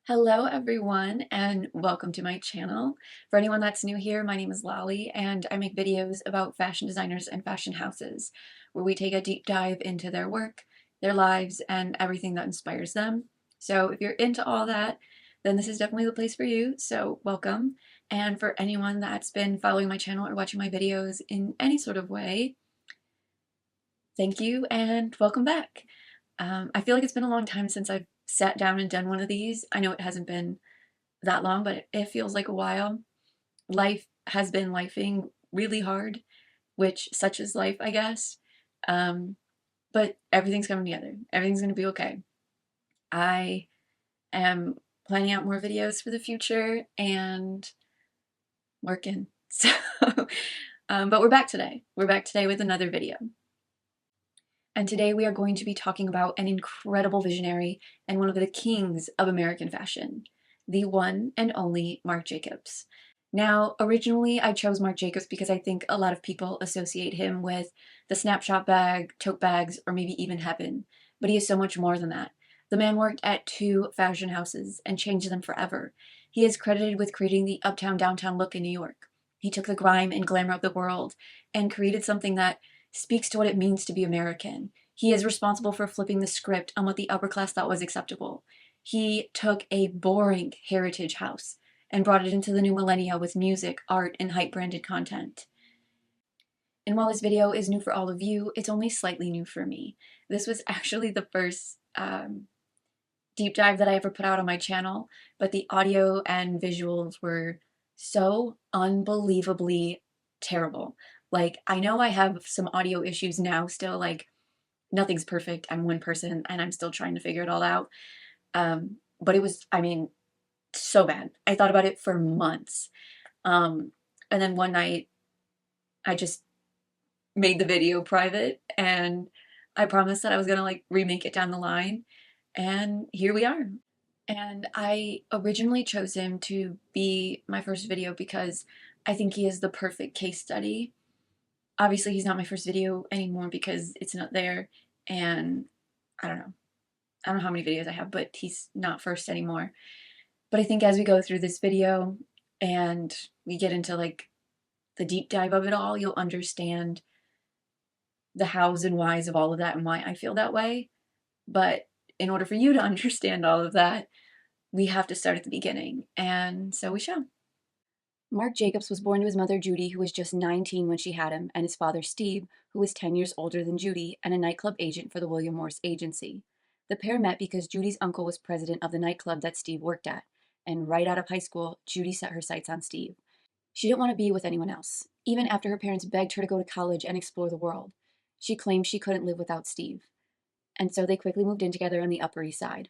Hello everyone and welcome to my channel. For anyone that's new here, my name is Lolly and I make videos about fashion designers and fashion houses where we take a deep dive into their work, their lives, and everything that inspires them. So if you're into all that, then this is definitely the place for you, so welcome. And for anyone that's been following my channel or watching my videos in any sort of way, thank you and welcome back. I feel like it's been a long time since I've sat down and done one of these. I know it hasn't been that long, but it feels like a while. Life has been lifing really hard, which such is life, I guess. But everything's coming together. Everything's going to be okay. I am planning out more videos for the future and working. So, but we're back today. We're back today with another video. And today we are going to be talking about an incredible visionary and one of the kings of American fashion, the one and only Marc Jacobs. Now, originally I chose Marc Jacobs because I think a lot of people associate him with the snapshot bag, tote bags, or maybe even heaven, but he is so much more than that. The man worked at 2 fashion houses and changed them forever. He is credited with creating the uptown downtown look in New York. He took the grime and glamour of the world and created something that speaks to what it means to be American. He is responsible for flipping the script on what the upper class thought was acceptable. He took a boring heritage house and brought it into the new millennia with music, art, and hype-branded content. And while this video is new for all of you, it's only slightly new for me. This was actually the first deep dive that I ever put out on my channel, but the audio and visuals were so unbelievably terrible. Like, I know I have some audio issues now still, like, nothing's perfect. I'm one person and I'm still trying to figure it all out. But it was, I mean, so bad. I thought about it for months. And then one night I just made the video private and I promised that I was gonna like remake it down the line. And here we are. And I originally chose him to be my first video because I think he is the perfect case study. Obviously, he's not my first video anymore because it's not there, and I don't know. I don't know how many videos I have, but he's not first anymore. But I think as we go through this video and we get into like the deep dive of it all, you'll understand the hows and whys of all of that and why I feel that way. But in order for you to understand all of that, we have to start at the beginning, and so we shall. Marc Jacobs was born to his mother Judy, who was just 19 when she had him, and his father Steve, who was 10 years older than Judy and a nightclub agent for the William Morris Agency. The pair met because Judy's uncle was president of the nightclub that Steve worked at, and right out of high school, Judy set her sights on Steve. She didn't want to be with anyone else, even after her parents begged her to go to college and explore the world. She claimed she couldn't live without Steve, and so they quickly moved in together on the Upper East Side.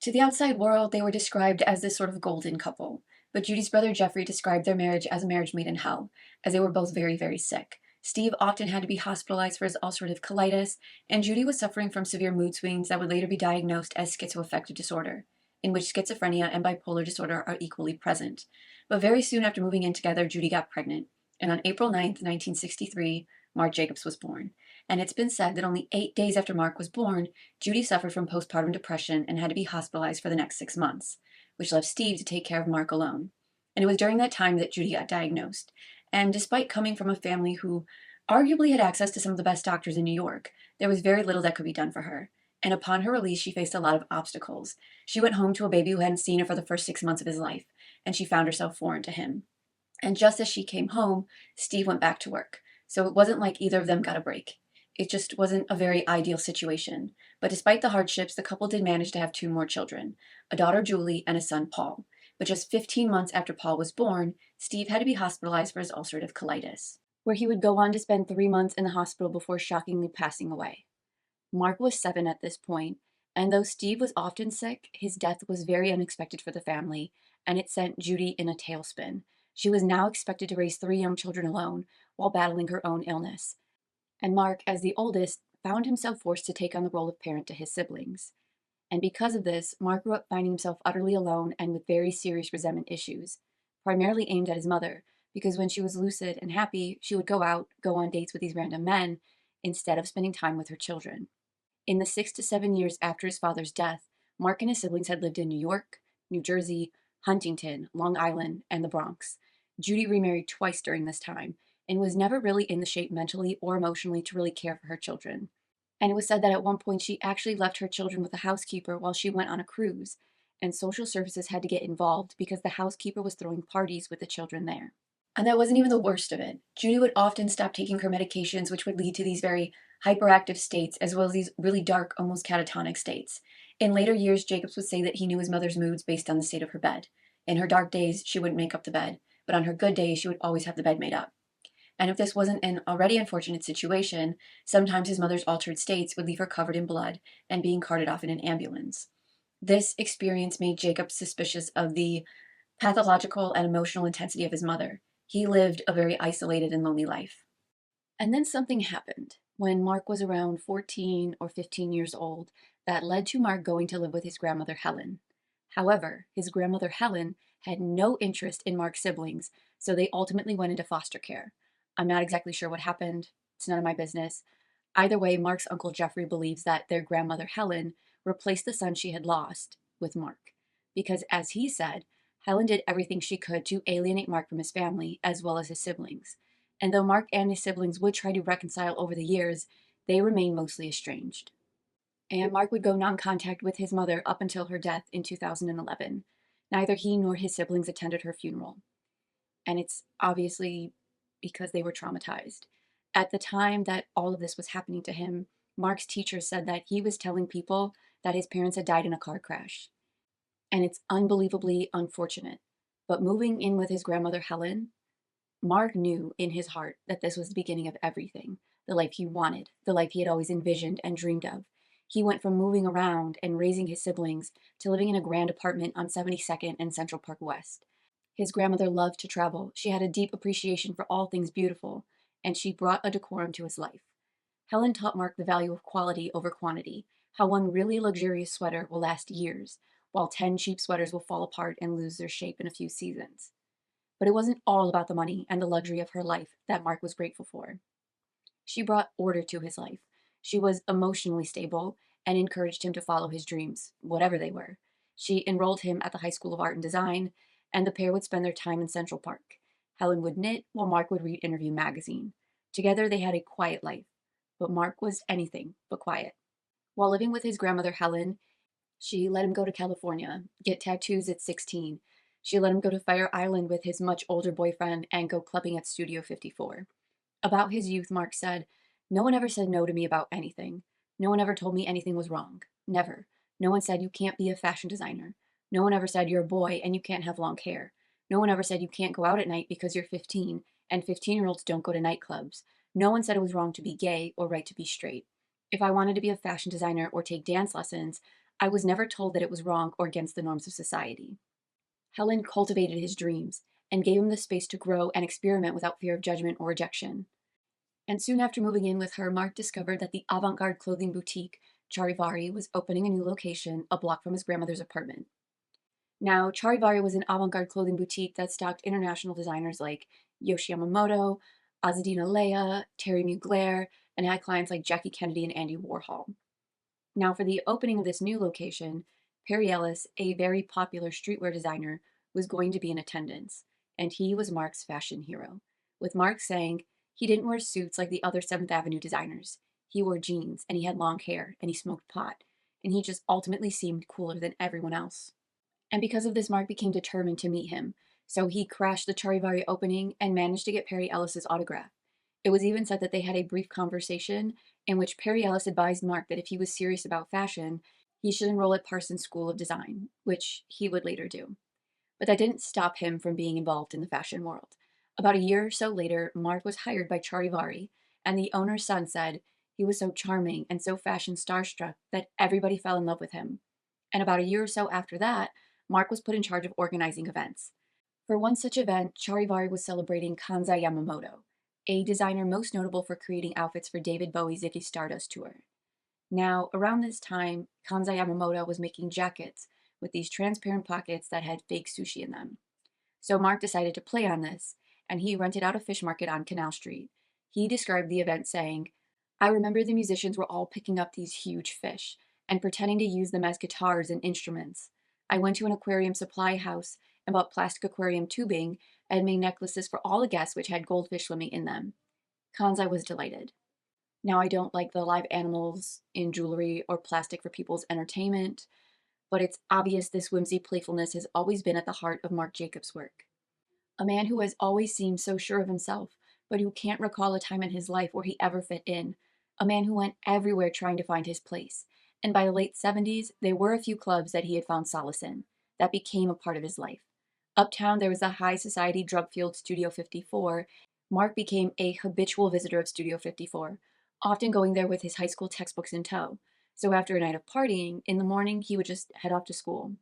To the outside world, they were described as this sort of golden couple, but Judy's brother Jeffrey described their marriage as a marriage made in hell, as they were both very, very sick. Steve often had to be hospitalized for his ulcerative colitis, and Judy was suffering from severe mood swings that would later be diagnosed as schizoaffective disorder, in which schizophrenia and bipolar disorder are equally present. But very soon after moving in together, Judy got pregnant, and on April 9th, 1963, Marc Jacobs was born. And it's been said that only 8 days after Marc was born, Judy suffered from postpartum depression and had to be hospitalized for the next 6 months, which left Steve to take care of Marc alone. And it was during that time that Judy got diagnosed. And despite coming from a family who arguably had access to some of the best doctors in New York, there was very little that could be done for her. And upon her release, she faced a lot of obstacles. She went home to a baby who hadn't seen her for the first 6 months of his life, and she found herself foreign to him. And just as she came home, Steve went back to work. So it wasn't like either of them got a break. It just wasn't a very ideal situation. But despite the hardships, the couple did manage to have 2 more children, a daughter Julie and a son Paul. But just 15 months after Paul was born, Steve had to be hospitalized for his ulcerative colitis, where he would go on to spend 3 months in the hospital before shockingly passing away. Marc was 7 at this point, and though Steve was often sick, his death was very unexpected for the family, and it sent Judy in a tailspin. She was now expected to raise 3 young children alone while battling her own illness. And Marc, as the oldest, found himself forced to take on the role of parent to his siblings. And because of this, Marc grew up finding himself utterly alone and with very serious resentment issues, primarily aimed at his mother, because when she was lucid and happy, she would go out, go on dates with these random men, instead of spending time with her children. In the 6 to 7 years after his father's death, Mark and his siblings had lived in New York, New Jersey, Huntington, Long Island, and the Bronx. Judy remarried twice during this time and was never really in the shape mentally or emotionally to really care for her children. And it was said that at one point she actually left her children with a housekeeper while she went on a cruise, and social services had to get involved because the housekeeper was throwing parties with the children there. And that wasn't even the worst of it. Judy would often stop taking her medications, which would lead to these very hyperactive states, as well as these really dark, almost catatonic states. In later years, Jacobs would say that he knew his mother's moods based on the state of her bed. In her dark days, she wouldn't make up the bed, but on her good days, she would always have the bed made up. And if this wasn't an already unfortunate situation, sometimes his mother's altered states would leave her covered in blood and being carted off in an ambulance. This experience made Jacob suspicious of the pathological and emotional intensity of his mother. He lived a very isolated and lonely life. And then something happened when Mark was around 14 or 15 years old that led to Mark going to live with his grandmother Helen. However, his grandmother Helen had no interest in Mark's siblings, so they ultimately went into foster care. I'm not exactly sure what happened. It's none of my business. Either way, Mark's uncle Jeffrey believes that their grandmother Helen replaced the son she had lost with Mark. Because, as he said, Helen did everything she could to alienate Mark from his family, as well as his siblings. And though Mark and his siblings would try to reconcile over the years, they remained mostly estranged. And Mark would go non contact with his mother up until her death in 2011. Neither he nor his siblings attended her funeral. And it's obviously because they were traumatized. At the time that all of this was happening to him, Mark's teacher said that he was telling people that his parents had died in a car crash. And it's unbelievably unfortunate. But moving in with his grandmother Helen, Mark knew in his heart that this was the beginning of everything, the life he wanted, the life he had always envisioned and dreamed of. He went from moving around and raising his siblings to living in a grand apartment on 72nd and Central Park West. His grandmother loved to travel. She had a deep appreciation for all things beautiful, and she brought a decorum to his life. Helen taught Mark the value of quality over quantity, how one really luxurious sweater will last years, while 10 cheap sweaters will fall apart and lose their shape in a few seasons. But it wasn't all about the money and the luxury of her life that Mark was grateful for. She brought order to his life. She was emotionally stable and encouraged him to follow his dreams, whatever they were. She enrolled him at the High School of Art and Design, and the pair would spend their time in Central Park. Helen would knit while Mark would read Interview magazine. Together they had a quiet life, but Mark was anything but quiet. While living with his grandmother Helen, she let him go to California, get tattoos at 16. She let him go to Fire Island with his much older boyfriend and go clubbing at Studio 54. About his youth, Mark said, "No one ever said no to me about anything. No one ever told me anything was wrong. Never. No one said you can't be a fashion designer. No one ever said you're a boy and you can't have long hair. No one ever said you can't go out at night because you're 15 and 15-year-olds don't go to nightclubs. No one said it was wrong to be gay or right to be straight. If I wanted to be a fashion designer or take dance lessons, I was never told that it was wrong or against the norms of society." Helen cultivated his dreams and gave him the space to grow and experiment without fear of judgment or rejection. And soon after moving in with her, Mark discovered that the avant-garde clothing boutique Charivari was opening a new location a block from his grandmother's apartment. Now, Charivari was an avant-garde clothing boutique that stocked international designers like Yohji Yamamoto, Azadina Leia, Terry Mugler, and had clients like Jackie Kennedy and Andy Warhol. Now, for the opening of this new location, Perry Ellis, a very popular streetwear designer, was going to be in attendance, and he was Mark's fashion hero, with Mark saying he didn't wear suits like the other 7th Avenue designers. He wore jeans, and he had long hair, and he smoked pot, and he just ultimately seemed cooler than everyone else. And because of this, Mark became determined to meet him, so he crashed the Charivari opening and managed to get Perry Ellis's autograph. It was even said that they had a brief conversation in which Perry Ellis advised Mark that if he was serious about fashion, he should enroll at Parsons School of Design, which he would later do. But that didn't stop him from being involved in the fashion world. About a year or so later, Mark was hired by Charivari, and the owner's son said he was so charming and so fashion starstruck that everybody fell in love with him. And about a year or so after that, Mark was put in charge of organizing events. For one such event, Charivari was celebrating Kansai Yamamoto, a designer most notable for creating outfits for David Bowie's Ziggy Stardust tour. Now, around this time, Kansai Yamamoto was making jackets with these transparent pockets that had fake sushi in them. So Mark decided to play on this, and he rented out a fish market on Canal Street. He described the event saying, "I remember the musicians were all picking up these huge fish, and pretending to use them as guitars and instruments. I went to an aquarium supply house and bought plastic aquarium tubing and made necklaces for all the guests which had goldfish swimming in them. Cons, I was delighted. Now, I don't like the live animals in jewelry or plastic for people's entertainment, but it's obvious this whimsy playfulness has always been at the heart of Marc Jacobs' work. A man who has always seemed so sure of himself, but who can't recall a time in his life where he ever fit in. A man who went everywhere trying to find his place. And by the late 70s, there were a few clubs that he had found solace in. That became a part of his life. Uptown, there was the high society drug-fueled Studio 54. Marc became a habitual visitor of Studio 54, often going there with his high school textbooks in tow. So after a night of partying, in the morning, he would just head off to school.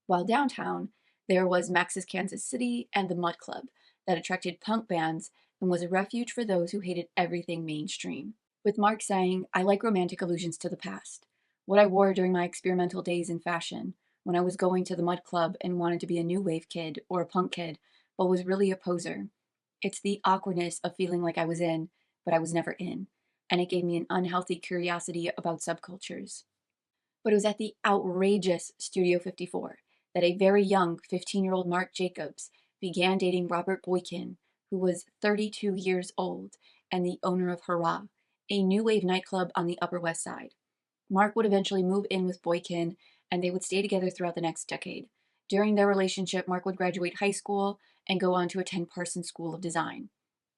While downtown, there was Max's Kansas City and the Mud Club that attracted punk bands and was a refuge for those who hated everything mainstream. With Marc saying, I like romantic allusions to the past. What I wore during my experimental days in fashion, when I was going to the Mud Club and wanted to be a new wave kid or a punk kid, but was really a poser. It's the awkwardness of feeling like I was in, but I was never in. And it gave me an unhealthy curiosity about subcultures. But it was at the outrageous Studio 54 that a very young 15-year-old Marc Jacobs began dating Robert Boykin, who was 32 years old and the owner of Hurrah, a new wave nightclub on the Upper West Side. Marc would eventually move in with Boykin, and they would stay together throughout the next decade. During their relationship, Marc would graduate high school and go on to attend Parsons School of Design.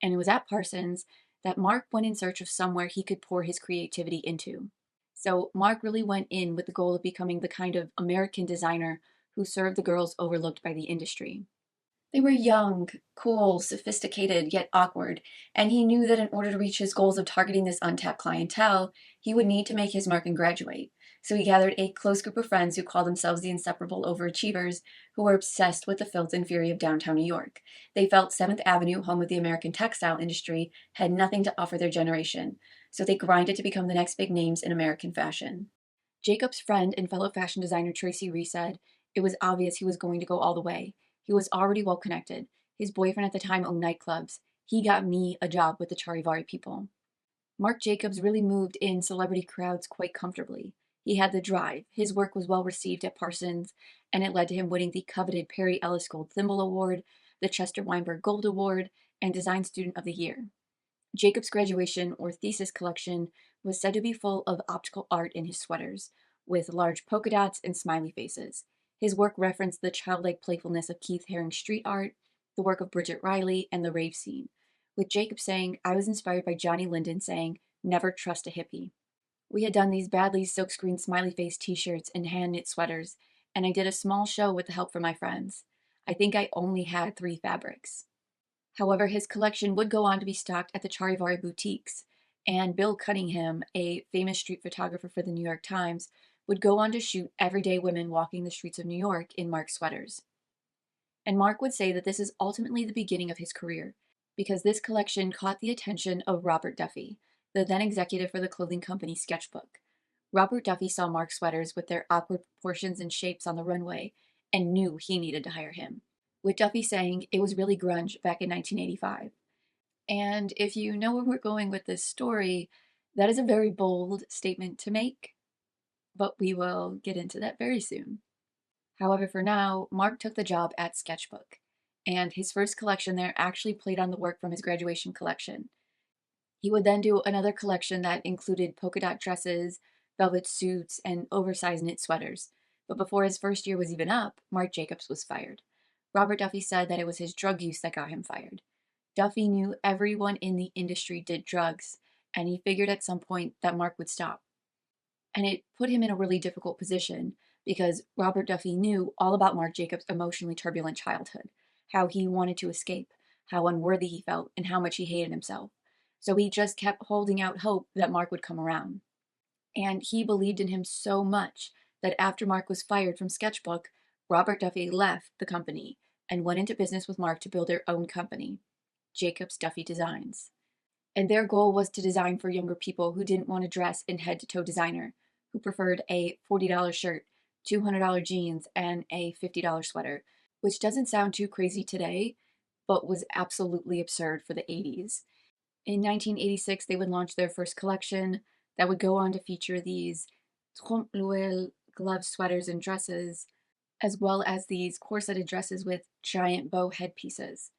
And it was at Parsons that Marc went in search of somewhere he could pour his creativity into. So Marc really went in with the goal of becoming the kind of American designer who served the girls overlooked by the industry. They were young, cool, sophisticated, yet awkward, and he knew that in order to reach his goals of targeting this untapped clientele, he would need to make his mark and graduate. So he gathered a close group of friends who called themselves the inseparable overachievers, who were obsessed with the filth and fury of downtown New York. They felt 7th Avenue, home of the American textile industry, had nothing to offer their generation, so they grinded to become the next big names in American fashion. Jacob's friend and fellow fashion designer Tracy Ree said it was obvious he was going to go all the way. He was already well connected. His boyfriend at the time owned nightclubs. He got me a job with the Charivari people. Marc Jacobs really moved in celebrity crowds quite comfortably. He had the drive. His work was well received at Parsons, and it led to him winning the coveted Perry Ellis Gold Thimble Award, the Chester Weinberg Gold Award, and Design Student of the Year. Jacob's graduation or thesis collection was said to be full of optical art in his sweaters, with large polka dots and smiley faces. His work referenced the childlike playfulness of Keith Haring's street art, the work of Bridget Riley, and the rave scene, with Jacob saying, I was inspired by Johnny Linden saying, never trust a hippie. We had done these badly silkscreen smiley face t-shirts and hand-knit sweaters, and I did a small show with the help from my friends. I think I only had 3 fabrics. However, his collection would go on to be stocked at the Charivari boutiques, and Bill Cunningham, a famous street photographer for the New York Times, would go on to shoot everyday women walking the streets of New York in Marc sweaters. And Marc would say that this is ultimately the beginning of his career, because this collection caught the attention of Robert Duffy, the then executive for the clothing company Sketchbook. Robert Duffy saw Marc sweaters with their awkward proportions and shapes on the runway and knew he needed to hire him, with Duffy saying it was really grunge back in 1985. And if you know where we're going with this story, that is a very bold statement to make, but we will get into that very soon. However, for now, Marc took the job at Sketchbook, and his first collection there actually played on the work from his graduation collection. He would then do another collection that included polka dot dresses, velvet suits, and oversized knit sweaters. But before his first year was even up, Marc Jacobs was fired. Robert Duffy said that it was his drug use that got him fired. Duffy knew everyone in the industry did drugs, and he figured at some point that Marc would stop. And it put him in a really difficult position because Robert Duffy knew all about Marc Jacobs' emotionally turbulent childhood, how he wanted to escape, how unworthy he felt, and how much he hated himself. So he just kept holding out hope that Marc would come around. And he believed in him so much that after Marc was fired from Sketchbook, Robert Duffy left the company and went into business with Marc to build their own company, Jacobs Duffy Designs. And their goal was to design for younger people who didn't want to dress in head-to-toe designer, who preferred a $40 shirt, $200 jeans, and a $50 sweater, which doesn't sound too crazy today, but was absolutely absurd for the 80s. In 1986, they would launch their first collection that would go on to feature these trompe-l'oeil gloves, sweaters, and dresses, as well as these corseted dresses with giant bow headpieces.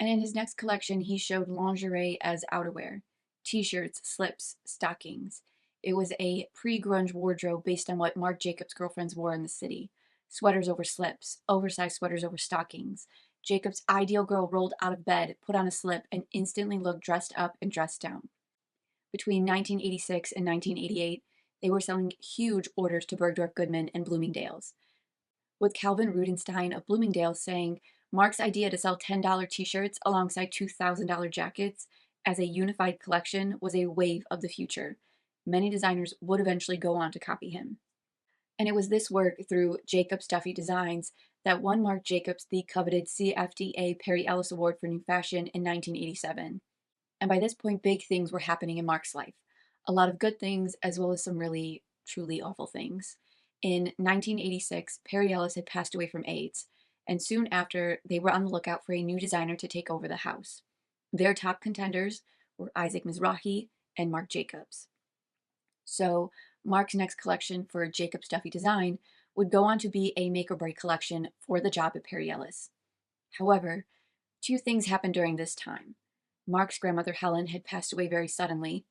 And in his next collection, he showed lingerie as outerwear, t-shirts, slips, stockings. It was a pre-grunge wardrobe based on what Marc Jacobs' girlfriends wore in the city. Sweaters over slips, oversized sweaters over stockings. Jacobs' ideal girl rolled out of bed, put on a slip, and instantly looked dressed up and dressed down. Between 1986 and 1988, they were selling huge orders to Bergdorf Goodman and Bloomingdale's, with Calvin Rudenstein of Bloomingdale's saying Mark's idea to sell $10 t-shirts alongside $2,000 jackets as a unified collection was a wave of the future. Many designers would eventually go on to copy him. And it was this work through Jacobs Duffy Designs that won Marc Jacobs the coveted CFDA Perry Ellis Award for New Fashion in 1987. And by this point, big things were happening in Mark's life. A lot of good things, as well as some really, truly awful things. In 1986, Perry Ellis had passed away from AIDS, and soon after, they were on the lookout for a new designer to take over the house. Their top contenders were Isaac Mizrahi and Marc Jacobs. So, Mark's next collection for Jacobs Duffy Design would go on to be a make or break collection for the job at Perry Ellis. However, two things happened during this time. Mark's grandmother Helen had passed away very suddenly,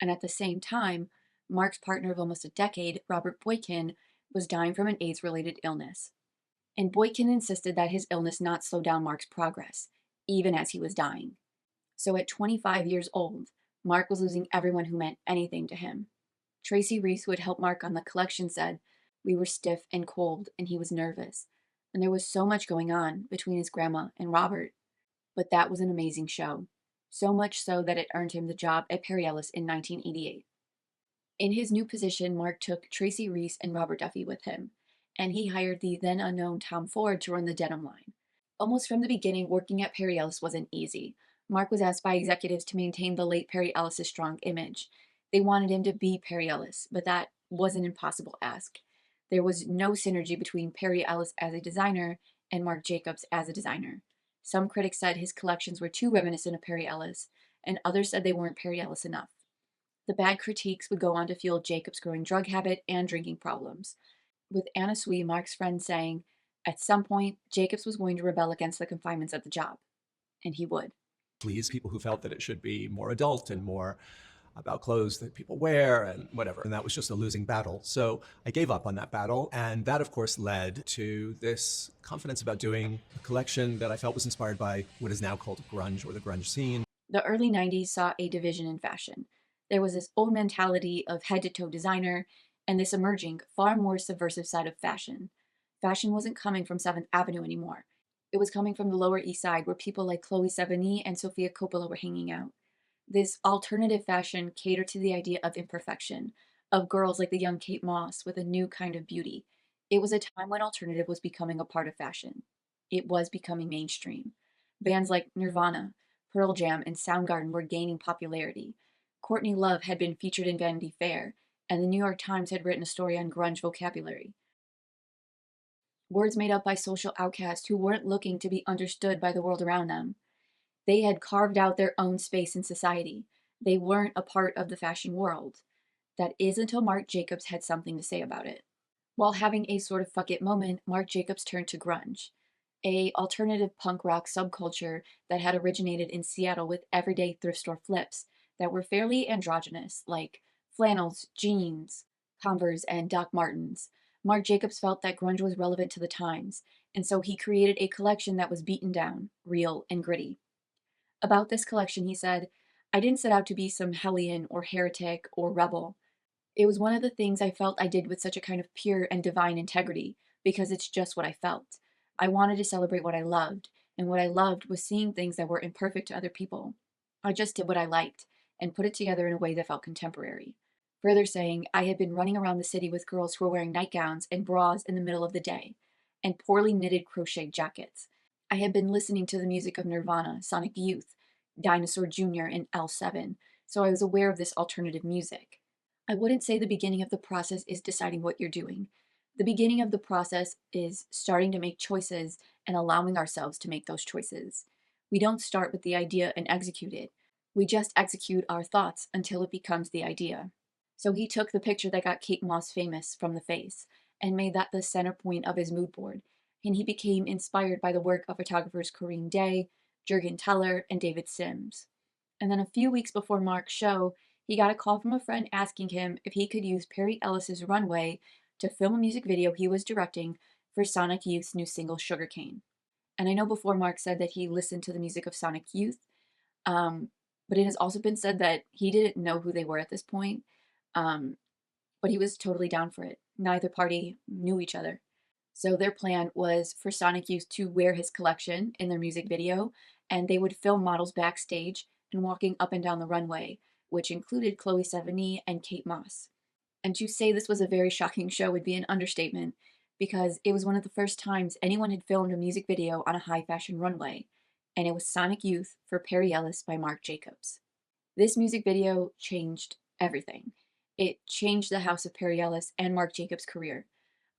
and at the same time, Mark's partner of almost a decade, Robert Boykin, was dying from an AIDS-related illness. And Boykin insisted that his illness not slow down Mark's progress, even as he was dying. So at 25 years old, Mark was losing everyone who meant anything to him. Tracy Reese, who had helped Mark on the collection, said, "We were stiff and cold, and he was nervous. And there was so much going on between his grandma and Robert. But that was an amazing show. So much so that it earned him the job at Perry Ellis in 1988. In his new position, Mark took Tracy Reese and Robert Duffy with him, and he hired the then unknown Tom Ford to run the denim line. Almost from the beginning, working at Perry Ellis wasn't easy. Mark was asked by executives to maintain the late Perry Ellis' strong image. They wanted him to be Perry Ellis, but that was an impossible ask. There was no synergy between Perry Ellis as a designer and Marc Jacobs as a designer. Some critics said his collections were too reminiscent of Perry Ellis, and others said they weren't Perry Ellis enough. The bad critiques would go on to fuel Jacobs' growing drug habit and drinking problems, with Anna Sui, Mark's friend, saying, at some point, Jacobs was going to rebel against the confinements of the job. And he would. Please people who felt that it should be more adult and more about clothes that people wear and whatever. And that was just a losing battle. So I gave up on that battle. And that, of course, led to this confidence about doing a collection that I felt was inspired by what is now called grunge, or the grunge scene. The early 90s saw a division in fashion. There was this old mentality of head-to-toe designer and this emerging, far more subversive side of fashion. Fashion wasn't coming from 7th Avenue anymore. It was coming from the Lower East Side, where people like Chloe Sevigny and Sofia Coppola were hanging out. This alternative fashion catered to the idea of imperfection, of girls like the young Kate Moss with a new kind of beauty. It was a time when alternative was becoming a part of fashion. It was becoming mainstream. Bands like Nirvana, Pearl Jam, and Soundgarden were gaining popularity. Courtney Love had been featured in Vanity Fair, and the New York Times had written a story on grunge vocabulary. Words made up by social outcasts who weren't looking to be understood by the world around them. They had carved out their own space in society. They weren't a part of the fashion world. That is until Marc Jacobs had something to say about it. While having a sort of fuck it moment, Marc Jacobs turned to grunge, a alternative punk rock subculture that had originated in Seattle with everyday thrift store flips that were fairly androgynous, like flannels, jeans, Converse, and Doc Martens. Marc Jacobs felt that grunge was relevant to the times, and so he created a collection that was beaten down, real, and gritty. About this collection, he said, "I didn't set out to be some hellion or heretic or rebel. It was one of the things I felt I did with such a kind of pure and divine integrity, because it's just what I felt. I wanted to celebrate what I loved, and what I loved was seeing things that were imperfect to other people. I just did what I liked, and put it together in a way that felt contemporary." Further saying, "I had been running around the city with girls who were wearing nightgowns and bras in the middle of the day, and poorly knitted crochet jackets. I had been listening to the music of Nirvana, Sonic Youth, Dinosaur Jr., and L7, so I was aware of this alternative music. I wouldn't say the beginning of the process is deciding what you're doing. The beginning of the process is starting to make choices and allowing ourselves to make those choices. We don't start with the idea and execute it. We just execute our thoughts until it becomes the idea." So he took the picture that got Kate Moss famous from the face and made that the center point of his mood board. And he became inspired by the work of photographers Corinne Day, Jurgen Teller, and David Sims. And then a few weeks before Mark's show, he got a call from a friend asking him if he could use Perry Ellis's Runway to film a music video he was directing for Sonic Youth's new single Sugarcane. And I know before Mark said that he listened to the music of Sonic Youth, um, but it has also been said that he didn't know who they were at this point, um, but he was totally down for it. Neither party knew each other. So their plan was for Sonic Youth to wear his collection in their music video, and they would film models backstage and walking up and down the runway, which included Chloe Sevigny and Kate Moss. And to say this was a very shocking show would be an understatement, because it was one of the first times anyone had filmed a music video on a high fashion runway, and it was Sonic Youth for Perry Ellis by Marc Jacobs. This music video changed everything. It changed the house of Perry Ellis and Marc Jacobs' career.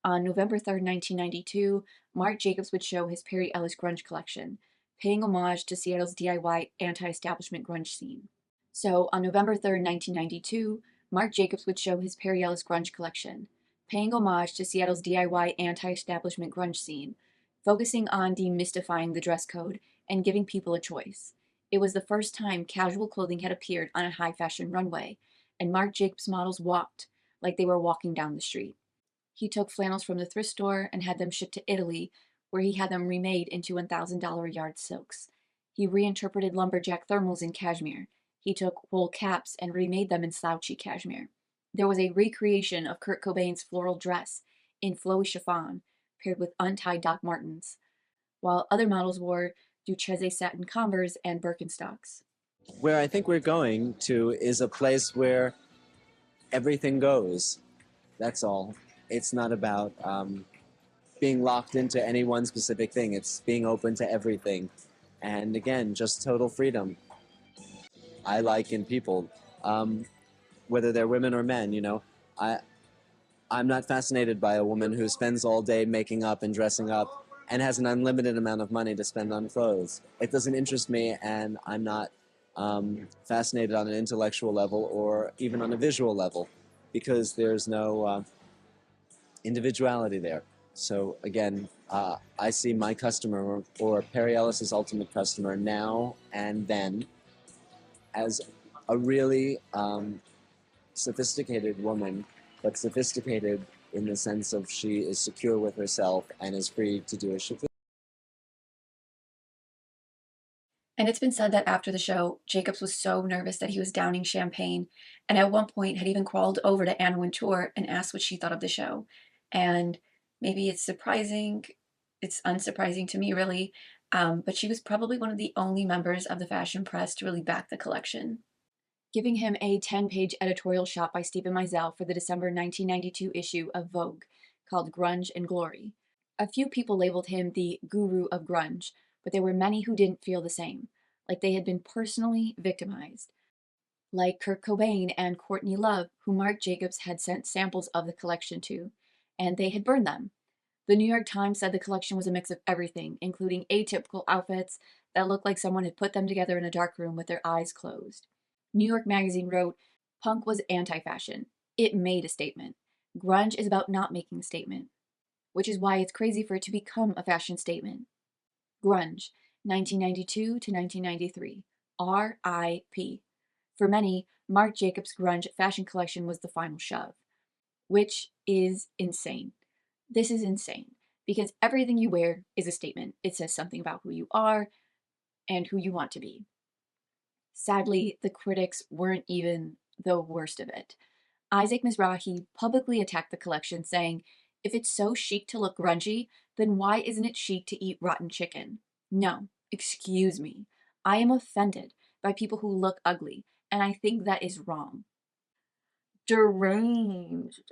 On November 3rd, 1992, Marc Jacobs would show his Perry Ellis grunge collection, paying homage to Seattle's DIY anti-establishment grunge scene. So on November 3rd, 1992, Marc Jacobs would show his Perry Ellis grunge collection, paying homage to Seattle's DIY anti-establishment grunge scene, focusing on demystifying the dress code and giving people a choice. It was the first time casual clothing had appeared on a high fashion runway, and Marc Jacobs models walked like they were walking down the street. He took flannels from the thrift store and had them shipped to Italy, where he had them remade into $1,000 a yard silks. He reinterpreted lumberjack thermals in cashmere. He took wool caps and remade them in slouchy cashmere. There was a recreation of Kurt Cobain's floral dress in flowy chiffon, paired with untied Doc Martens, while other models wore Duchesse satin Converse and Birkenstocks. Where I think we're going to is a place where everything goes. That's all. It's not about being locked into any one specific thing. It's being open to everything. And again, just total freedom. I like in people, whether they're women or men, you know. I'm not fascinated by a woman who spends all day making up and dressing up and has an unlimited amount of money to spend on clothes. It doesn't interest me, and I'm not fascinated on an intellectual level or even on a visual level, because there's no individuality there. So again, I see my customer, or Perry Ellis's ultimate customer, now and then, as a really sophisticated woman, but sophisticated in the sense of she is secure with herself and is free to do as she pleases. And it's been said that after the show, Jacobs was so nervous that he was downing champagne, and at one point had even crawled over to Anna Wintour and asked what she thought of the show. And maybe it's surprising, it's unsurprising to me really, but she was probably one of the only members of the fashion press to really back the collection, giving him a 10-page editorial shot by Stephen Meisel for the December 1992 issue of Vogue called Grunge and Glory. A few people labeled him the guru of grunge, but there were many who didn't feel the same, like they had been personally victimized. Like Kurt Cobain and Courtney Love, who Marc Jacobs had sent samples of the collection to, and they had burned them. The New York Times said the collection was a mix of everything, including atypical outfits that looked like someone had put them together in a dark room with their eyes closed. New York Magazine wrote, "Punk was anti-fashion. It made a statement. Grunge is about not making a statement," which is why it's crazy for it to become a fashion statement. Grunge, 1992 to 1993. R.I.P. For many, Marc Jacobs' grunge fashion collection was the final shove, which is insane. This is insane, because everything you wear is a statement. It says something about who you are and who you want to be. Sadly, the critics weren't even the worst of it. Isaac Mizrahi publicly attacked the collection, saying, "If it's so chic to look grungy, then why isn't it chic to eat rotten chicken? No, excuse me. I am offended by people who look ugly, and I think that is wrong." Deranged.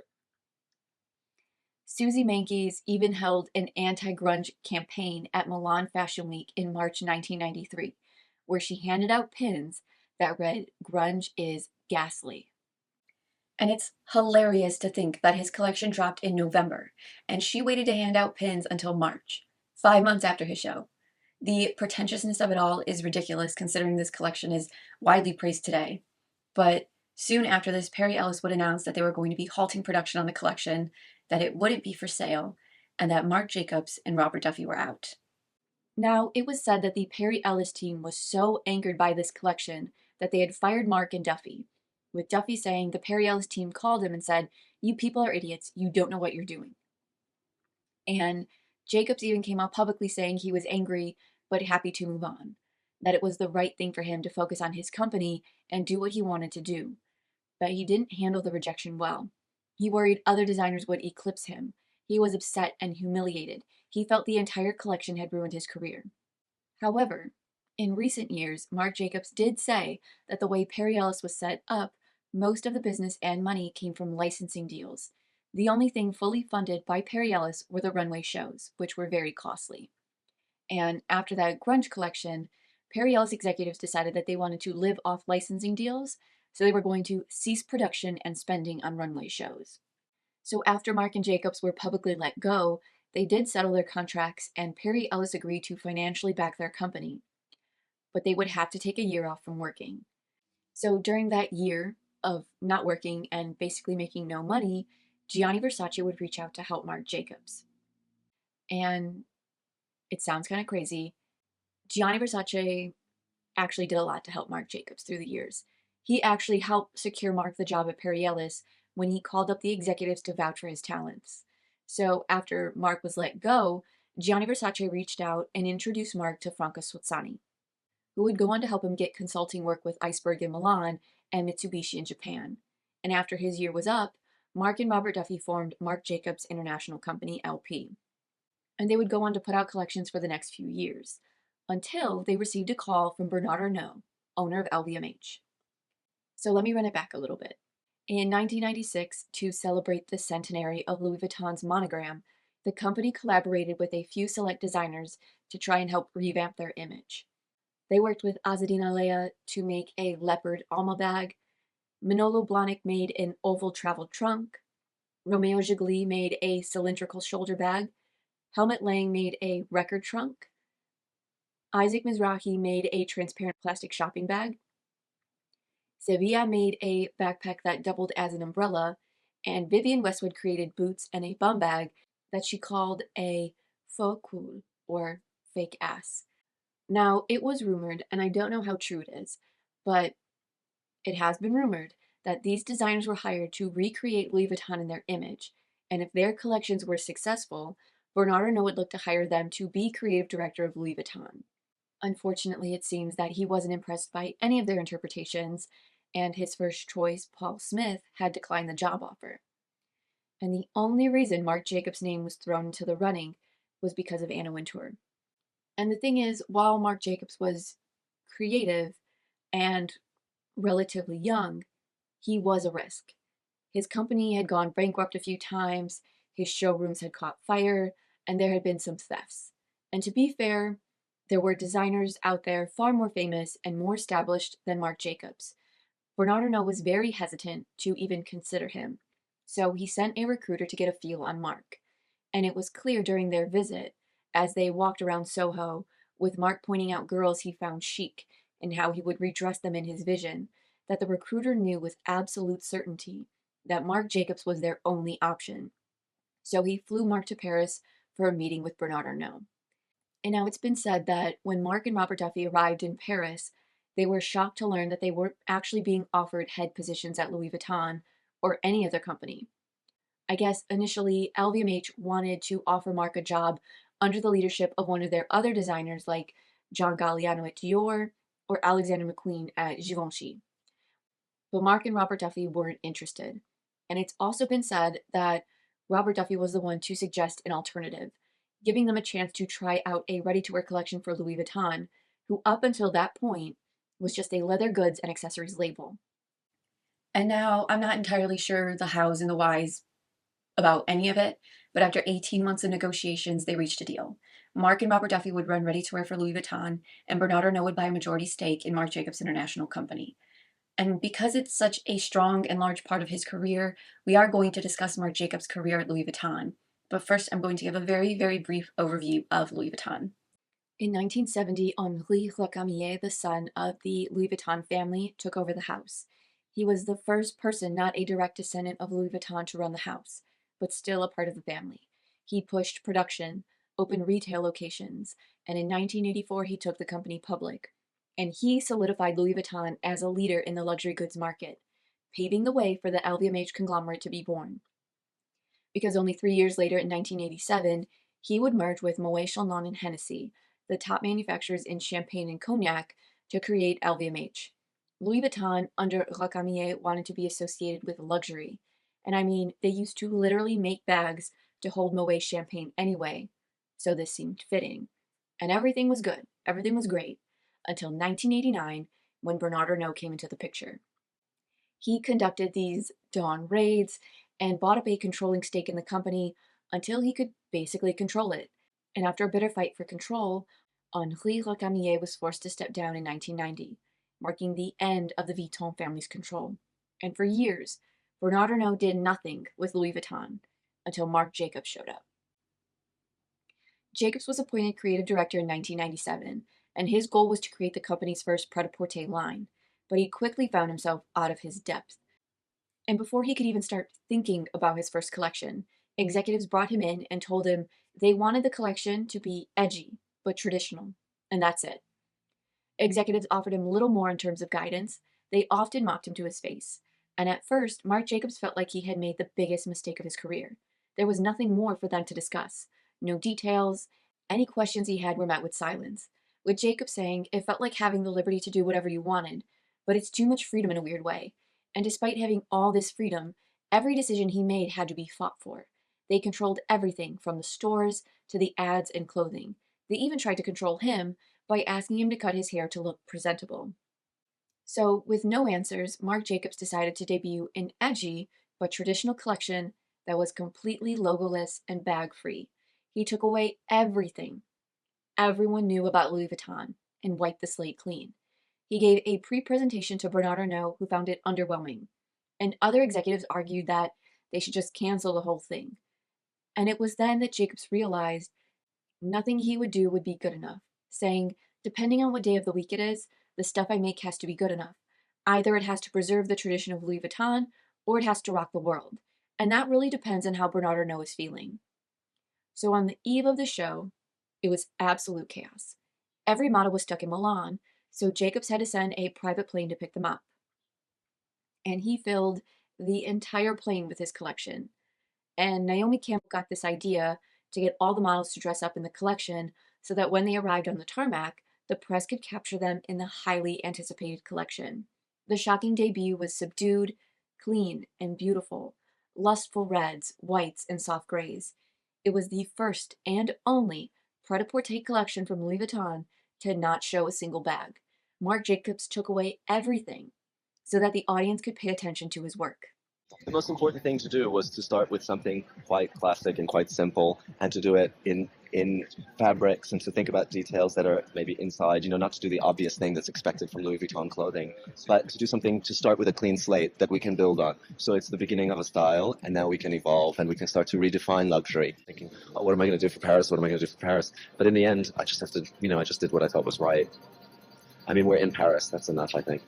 Susie Menkes even held an anti-grunge campaign at Milan Fashion Week in March 1993, where she handed out pins that read, "Grunge is ghastly." And it's hilarious to think that his collection dropped in November, and she waited to hand out pins until March, 5 months after his show. The pretentiousness of it all is ridiculous considering this collection is widely praised today. But Soon after this, Perry Ellis would announce that they were going to be halting production on the collection, that it wouldn't be for sale, and that Marc Jacobs and Robert Duffy were out. Now, it was said that the Perry Ellis team was so angered by this collection that they had fired Marc and Duffy, with Duffy saying the Perry Ellis team called him and said, "You people are idiots, you don't know what you're doing." And Jacobs even came out publicly saying he was angry but happy to move on, that it was the right thing for him to focus on his company and do what he wanted to do. But he didn't handle the rejection well. He worried other designers would eclipse him. He was upset and humiliated. He felt the entire collection had ruined his career. However, in recent years, Marc Jacobs did say that the way Perry Ellis was set up, most of the business and money came from licensing deals. The only thing fully funded by Perry Ellis were the runway shows, which were very costly. And after that grunge collection, Perry Ellis executives decided that they wanted to live off licensing deals, so they were going to cease production and spending on runway shows. So after Marc and Jacobs were publicly let go, they did settle their contracts, and Perry Ellis agreed to financially back their company, but they would have to take a year off from working. So during that year of not working and basically making no money, Gianni Versace would reach out to help Marc Jacobs. And it sounds kind of crazy. Gianni Versace actually did a lot to help Marc Jacobs through the years. He actually helped secure Marc the job at Perry Ellis when he called up the executives to vouch for his talents. So after Marc was let go, Gianni Versace reached out and introduced Marc to Franca Sozzani, who would go on to help him get consulting work with Iceberg in Milan and Mitsubishi in Japan. And after his year was up, Marc and Robert Duffy formed Marc Jacobs International Company, LP. And they would go on to put out collections for the next few years, until they received a call from Bernard Arnault, owner of LVMH. So let me run it back a little bit. In 1996, to celebrate the centenary of Louis Vuitton's monogram, the company collaborated with a few select designers to try and help revamp their image. They worked with Azzedine Alea to make a leopard Alma bag, Manolo Blahnik made an oval travel trunk, Romeo Gigli made a cylindrical shoulder bag, Helmut Lang made a record trunk, Isaac Mizrahi made a transparent plastic shopping bag, Sevilla made a backpack that doubled as an umbrella, and Vivienne Westwood created boots and a bum bag that she called a faux cul, or fake ass. Now, it was rumored, and I don't know how true it is, but it has been rumored that these designers were hired to recreate Louis Vuitton in their image, and if their collections were successful, Bernard Arnault would look to hire them to be creative director of Louis Vuitton. Unfortunately, it seems that he wasn't impressed by any of their interpretations, and his first choice, Paul Smith, had declined the job offer. And the only reason Marc Jacobs' name was thrown into the running was because of Anna Wintour. And the thing is, while Marc Jacobs was creative and relatively young, he was a risk. His company had gone bankrupt a few times, his showrooms had caught fire, and there had been some thefts. And to be fair, there were designers out there far more famous and more established than Marc Jacobs. Bernard Arnault was very hesitant to even consider him, so he sent a recruiter to get a feel on Marc. And it was clear during their visit, as they walked around Soho, with Marc pointing out girls he found chic and how he would redress them in his vision, that the recruiter knew with absolute certainty that Marc Jacobs was their only option. So he flew Marc to Paris for a meeting with Bernard Arnault. And now it's been said that when Marc and Robert Duffy arrived in Paris, they were shocked to learn that they weren't actually being offered head positions at Louis Vuitton or any other company. I guess initially LVMH wanted to offer Marc a job under the leadership of one of their other designers like John Galliano at Dior or Alexander McQueen at Givenchy. But Marc and Robert Duffy weren't interested. And it's also been said that Robert Duffy was the one to suggest an alternative, giving them a chance to try out a ready-to-wear collection for Louis Vuitton, who up until that point was just a leather goods and accessories label. And now I'm not entirely sure the hows and the whys about any of it, but after 18 months of negotiations, they reached a deal. Marc and Robert Duffy would run ready-to-wear for Louis Vuitton, and Bernard Arnault would buy a majority stake in Marc Jacobs International Company. And because it's such a strong and large part of his career, we are going to discuss Marc Jacobs' career at Louis Vuitton. But first, I'm going to give a very, very brief overview of Louis Vuitton. In 1970, Henri Recamier, the son of the Louis Vuitton family, took over the house. He was the first person not a direct descendant of Louis Vuitton to run the house, but still a part of the family. He pushed production, opened retail locations, and in 1984 he took the company public. And he solidified Louis Vuitton as a leader in the luxury goods market, paving the way for the LVMH conglomerate to be born. Because only 3 years later, in 1987, he would merge with Moet Chandon and Hennessy, the top manufacturers in champagne and cognac, to create LVMH. Louis Vuitton, under Recamier, wanted to be associated with luxury. And I mean, they used to literally make bags to hold Moet champagne anyway, so this seemed fitting. And everything was good, everything was great, until 1989, when Bernard Arnault came into the picture. He conducted these dawn raids and bought up a controlling stake in the company until he could basically control it. And after a bitter fight for control, Henri Recamier was forced to step down in 1990, marking the end of the Vuitton family's control. And for years, Bernard Arnault did nothing with Louis Vuitton until Marc Jacobs showed up. Jacobs was appointed creative director in 1997, and his goal was to create the company's first pret-a-porter line, but he quickly found himself out of his depth. And before he could even start thinking about his first collection, executives brought him in and told him they wanted the collection to be edgy, but traditional. And that's it. Executives offered him little more in terms of guidance. They often mocked him to his face. And at first, Marc Jacobs felt like he had made the biggest mistake of his career. There was nothing more for them to discuss. No details. Any questions he had were met with silence. With Jacobs saying, it felt like having the liberty to do whatever you wanted, but it's too much freedom in a weird way. And despite having all this freedom, every decision he made had to be fought for. They controlled everything from the stores to the ads and clothing. They even tried to control him by asking him to cut his hair to look presentable. So, with no answers, Marc Jacobs decided to debut an edgy but traditional collection that was completely logoless and bag-free. He took away everything everyone knew about Louis Vuitton and wiped the slate clean. He gave a pre-presentation to Bernard Arnault, who found it underwhelming, and other executives argued that they should just cancel the whole thing. And it was then that Jacobs realized nothing he would do would be good enough, saying, depending on what day of the week it is, the stuff I make has to be good enough. Either it has to preserve the tradition of Louis Vuitton, or it has to rock the world. And that really depends on how Bernard Arnault is feeling. So on the eve of the show, it was absolute chaos. Every model was stuck in Milan, so Jacobs had to send a private plane to pick them up. And he filled the entire plane with his collection. And Naomi Campbell got this idea to get all the models to dress up in the collection so that when they arrived on the tarmac, the press could capture them in the highly anticipated collection. The shocking debut was subdued, clean, and beautiful, lustful reds, whites, and soft grays. It was the first and only pret-a-porter collection from Louis Vuitton to not show a single bag. Marc Jacobs took away everything so that the audience could pay attention to his work. The most important thing to do was to start with something quite classic and quite simple, and to do it in fabrics, and to think about details that are maybe inside, not to do the obvious thing that's expected from Louis Vuitton clothing, but to do something, to start with a clean slate that we can build on. So it's the beginning of a style, and now we can evolve, and we can start to redefine luxury, thinking, oh, what am I going to do for Paris? What am I going to do for Paris? But in the end, I just have to, I just did what I thought was right. I mean, we're in Paris. That's enough, I think.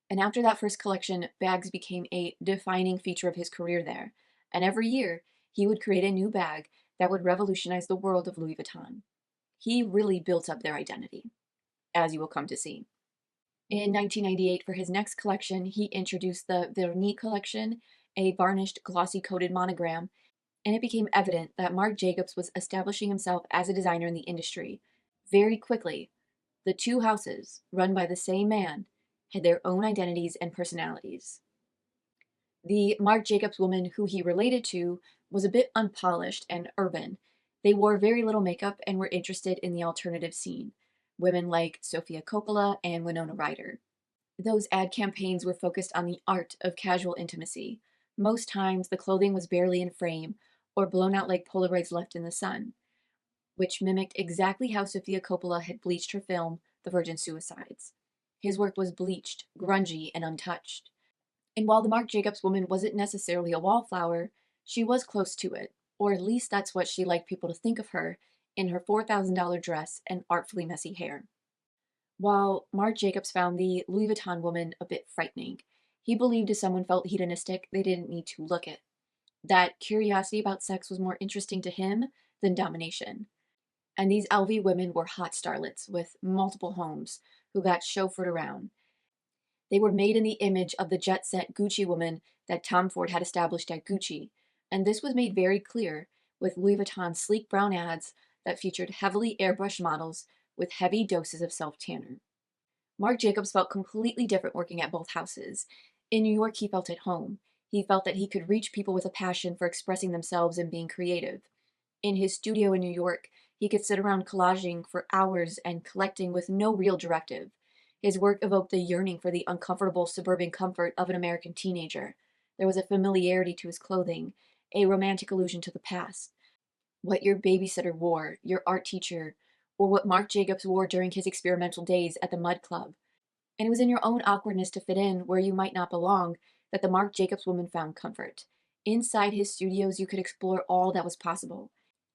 And after that first collection, bags became a defining feature of his career there. And every year, he would create a new bag that would revolutionize the world of Louis Vuitton. He really built up their identity, as you will come to see. In 1998, for his next collection, he introduced the Vernis collection, a varnished, glossy-coated monogram, and it became evident that Marc Jacobs was establishing himself as a designer in the industry. Very quickly, the two houses, run by the same man, had their own identities and personalities. The Marc Jacobs woman who he related to was a bit unpolished and urban. They wore very little makeup and were interested in the alternative scene. Women like Sofia Coppola and Winona Ryder. Those ad campaigns were focused on the art of casual intimacy. Most times, the clothing was barely in frame or blown out like Polaroids left in the sun, which mimicked exactly how Sofia Coppola had bleached her film, The Virgin Suicides. His work was bleached, grungy, and untouched. And while the Marc Jacobs woman wasn't necessarily a wallflower, she was close to it, or at least that's what she liked people to think of her, in her $4,000 dress and artfully messy hair. While Marc Jacobs found the Louis Vuitton woman a bit frightening, he believed if someone felt hedonistic, they didn't need to look it. That curiosity about sex was more interesting to him than domination. And these LV women were hot starlets with multiple homes who got chauffeured around. They were made in the image of the jet set Gucci woman that Tom Ford had established at Gucci, and this was made very clear with Louis Vuitton's sleek brown ads that featured heavily airbrushed models with heavy doses of self tanner. Marc Jacobs felt completely different working at both houses. In New York, he felt at home. He felt that he could reach people with a passion for expressing themselves and being creative. In his studio in New York, he could sit around collaging for hours and collecting with no real directive. His work evoked the yearning for the uncomfortable suburban comfort of an American teenager. There was a familiarity to his clothing, a romantic allusion to the past. What your babysitter wore, your art teacher, or what Marc Jacobs wore during his experimental days at the Mud Club. And it was in your own awkwardness to fit in where you might not belong that the Marc Jacobs woman found comfort. Inside his studios, you could explore all that was possible.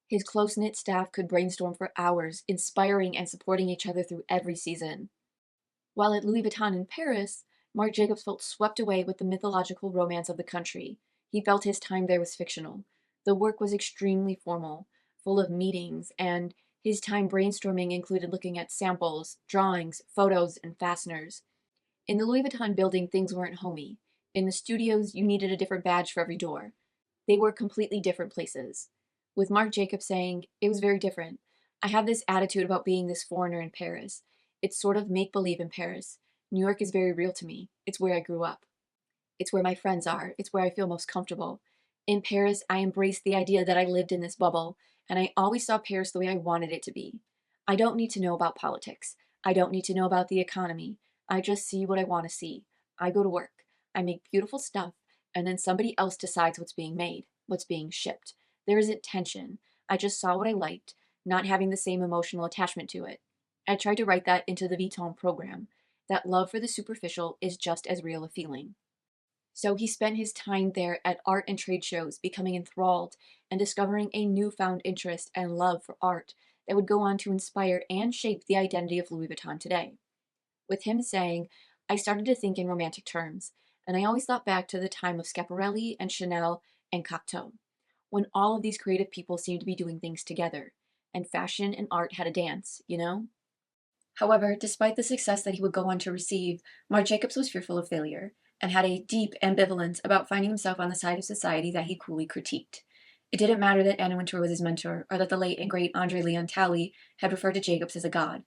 His close knit staff could brainstorm for hours, inspiring and supporting each other through every season. While at Louis Vuitton in Paris, Marc Jacobs felt swept away with the mythological romance of the country. He felt his time there was fictional. The work was extremely formal, full of meetings, and his time brainstorming included looking at samples, drawings, photos, and fasteners. In the Louis Vuitton building, things weren't homey. In the studios, you needed a different badge for every door. They were completely different places. With Marc Jacobs saying, it was very different. I have this attitude about being this foreigner in Paris. It's sort of make believe in Paris. New York is very real to me. It's where I grew up. It's where my friends are. It's where I feel most comfortable. In Paris, I embraced the idea that I lived in this bubble, and I always saw Paris the way I wanted it to be. I don't need to know about politics. I don't need to know about the economy. I just see what I want to see. I go to work. I make beautiful stuff, and then somebody else decides what's being made, what's being shipped. There isn't tension. I just saw what I liked, not having the same emotional attachment to it. I tried to write that into the Vuitton program. That love for the superficial is just as real a feeling. So he spent his time there at art and trade shows, becoming enthralled and discovering a newfound interest and love for art that would go on to inspire and shape the identity of Louis Vuitton today. With him saying, I started to think in romantic terms, and I always thought back to the time of Schiaparelli and Chanel and Cocteau, when all of these creative people seemed to be doing things together, and fashion and art had a dance, you know? However, despite the success that he would go on to receive, Marc Jacobs was fearful of failure and had a deep ambivalence about finding himself on the side of society that he coolly critiqued. It didn't matter that Anna Wintour was his mentor or that the late and great Andre Leon Talley had referred to Jacobs as a god.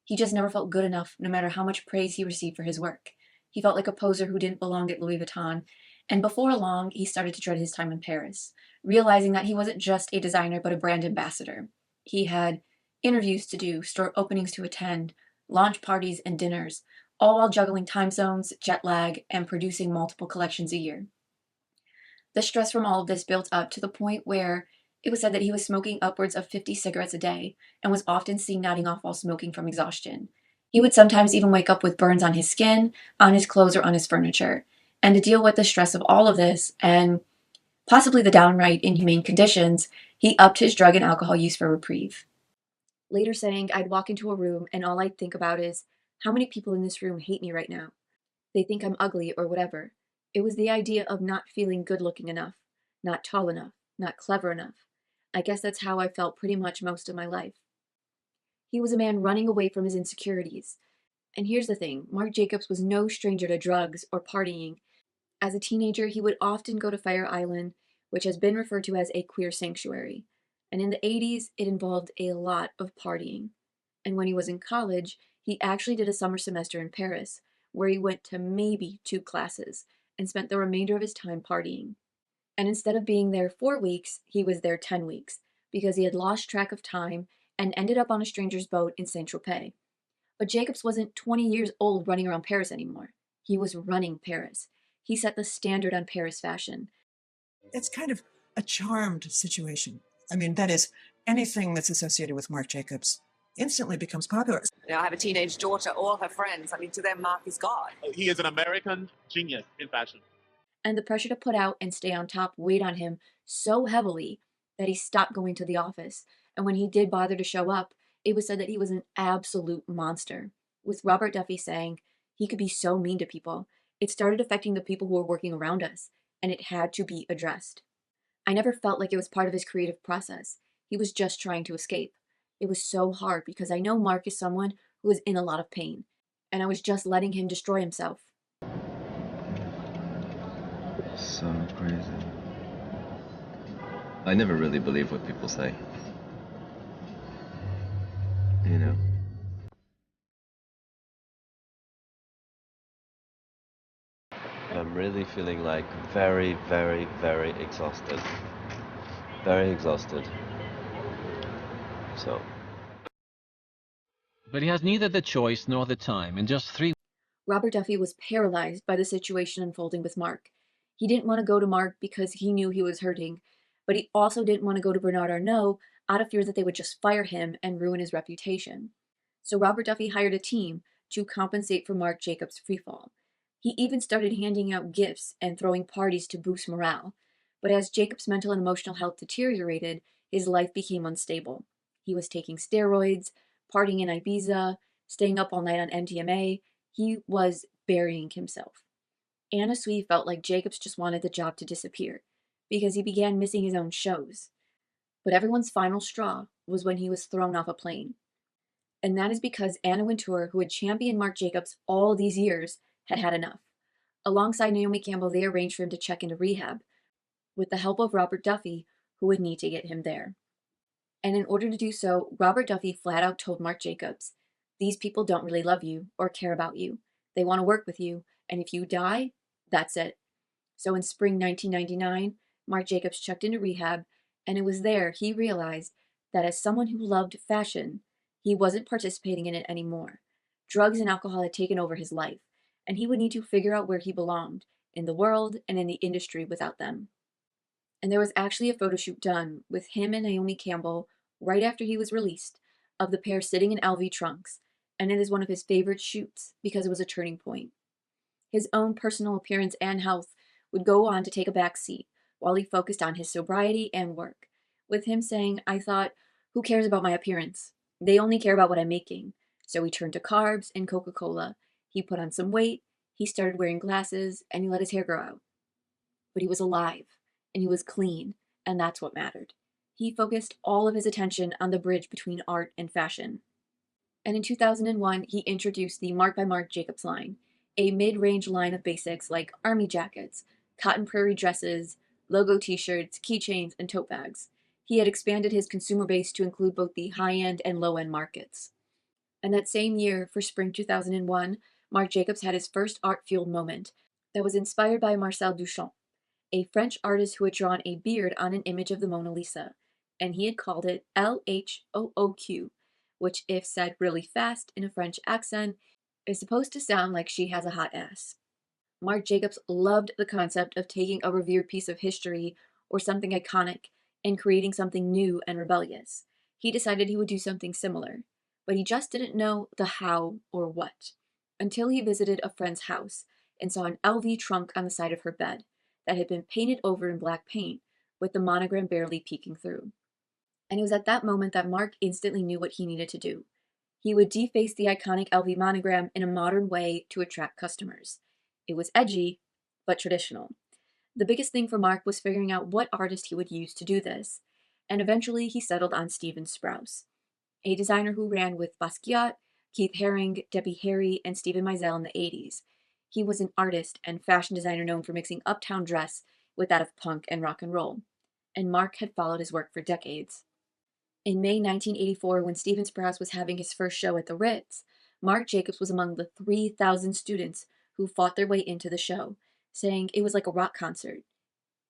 He just never felt good enough, no matter how much praise he received for his work. He felt like a poser who didn't belong at Louis Vuitton, and before long, he started to dread his time in Paris, realizing that he wasn't just a designer but a brand ambassador. He had interviews to do, store openings to attend, launch parties and dinners, all while juggling time zones, jet lag, and producing multiple collections a year. The stress from all of this built up to the point where it was said that he was smoking upwards of 50 cigarettes a day and was often seen nodding off while smoking from exhaustion. He would sometimes even wake up with burns on his skin, on his clothes, or on his furniture. And to deal with the stress of all of this and possibly the downright inhumane conditions, he upped his drug and alcohol use for reprieve. Later saying, I'd walk into a room and all I'd think about is, how many people in this room hate me right now? They think I'm ugly or whatever. It was the idea of not feeling good looking enough, not tall enough, not clever enough. I guess that's how I felt pretty much most of my life. He was a man running away from his insecurities. And here's the thing, Marc Jacobs was no stranger to drugs or partying. As a teenager, he would often go to Fire Island, which has been referred to as a queer sanctuary. And in the 80s, it involved a lot of partying. And when he was in college, he actually did a summer semester in Paris, where he went to maybe 2 classes and spent the remainder of his time partying. And instead of being there 4 weeks, he was there 10 weeks, because he had lost track of time and ended up on a stranger's boat in Saint Tropez. But Jacobs wasn't 20 years old running around Paris anymore. He was running Paris. He set the standard on Paris fashion. It's kind of a charmed situation. I mean, that is, anything that's associated with Marc Jacobs instantly becomes popular. I have a teenage daughter, all her friends, I mean, to them, Marc is God. He is an American genius in fashion. And the pressure to put out and stay on top weighed on him so heavily that he stopped going to the office. And when he did bother to show up, it was said that he was an absolute monster. with Robert Duffy saying he could be so mean to people. It started affecting the people who were working around us, and it had to be addressed. I never felt like it was part of his creative process. He was just trying to escape. It was so hard because I know Marc is someone who is in a lot of pain, and I was just letting him destroy himself. So crazy. I never really believe what people say. You know? I'm really feeling like very, very, very exhausted. Very exhausted. So. But he has neither the choice nor the time. In just 3 Robert Duffy was paralyzed by the situation unfolding with Marc. He didn't want to go to Marc because he knew he was hurting, but he also didn't want to go to Bernard Arnault out of fear that they would just fire him and ruin his reputation. So Robert Duffy hired a team to compensate for Marc Jacobs' freefall. He even started handing out gifts and throwing parties to boost morale. But as Jacobs' mental and emotional health deteriorated, his life became unstable. He was taking steroids, partying in Ibiza, staying up all night on MDMA. He was burying himself. Anna Sui felt like Jacobs just wanted the job to disappear because he began missing his own shows. But everyone's final straw was when he was thrown off a plane. And that is because Anna Wintour, who had championed Marc Jacobs all these years, had had enough. Alongside Naomi Campbell, they arranged for him to check into rehab, with the help of Robert Duffy, who would need to get him there. And in order to do so, Robert Duffy flat out told Marc Jacobs, "These people don't really love you or care about you. They want to work with you, and if you die, that's it." So in spring 1999, Marc Jacobs checked into rehab, and it was there he realized that as someone who loved fashion, he wasn't participating in it anymore. Drugs and alcohol had taken over his life, and he would need to figure out where he belonged, in the world and in the industry without them. And there was actually a photo shoot done with him and Naomi Campbell right after he was released, of the pair sitting in LV trunks, and it is one of his favorite shoots because it was a turning point. His own personal appearance and health would go on to take a back seat while he focused on his sobriety and work, with him saying, "I thought, who cares about my appearance? They only care about what I'm making." So he turned to carbs and Coca-Cola. He put on some weight, he started wearing glasses, and he let his hair grow out. But he was alive, and he was clean, and that's what mattered. He focused all of his attention on the bridge between art and fashion. And in 2001, he introduced the Marc by Marc Jacobs line, a mid-range line of basics like army jackets, cotton prairie dresses, logo t-shirts, keychains, and tote bags. He had expanded his consumer base to include both the high-end and low-end markets. And that same year, for spring 2001, Marc Jacobs had his first art-fueled moment that was inspired by Marcel Duchamp, a French artist who had drawn a beard on an image of the Mona Lisa, and he had called it LHOOQ, which, if said really fast in a French accent, is supposed to sound like she has a hot ass. Marc Jacobs loved the concept of taking a revered piece of history or something iconic and creating something new and rebellious. He decided he would do something similar, but he just didn't know the how or what, until he visited a friend's house and saw an LV trunk on the side of her bed that had been painted over in black paint, with the monogram barely peeking through. And it was at that moment that Marc instantly knew what he needed to do. He would deface the iconic LV monogram in a modern way to attract customers. It was edgy, but traditional. The biggest thing for Marc was figuring out what artist he would use to do this, and eventually he settled on Stephen Sprouse, a designer who ran with Basquiat, Keith Haring, Debbie Harry, and Steven Meisel in the 80s. He was an artist and fashion designer known for mixing uptown dress with that of punk and rock and roll, and Marc had followed his work for decades. In May 1984, when Stephen Sprouse was having his first show at the Ritz, Marc Jacobs was among the 3,000 students who fought their way into the show, saying it was like a rock concert.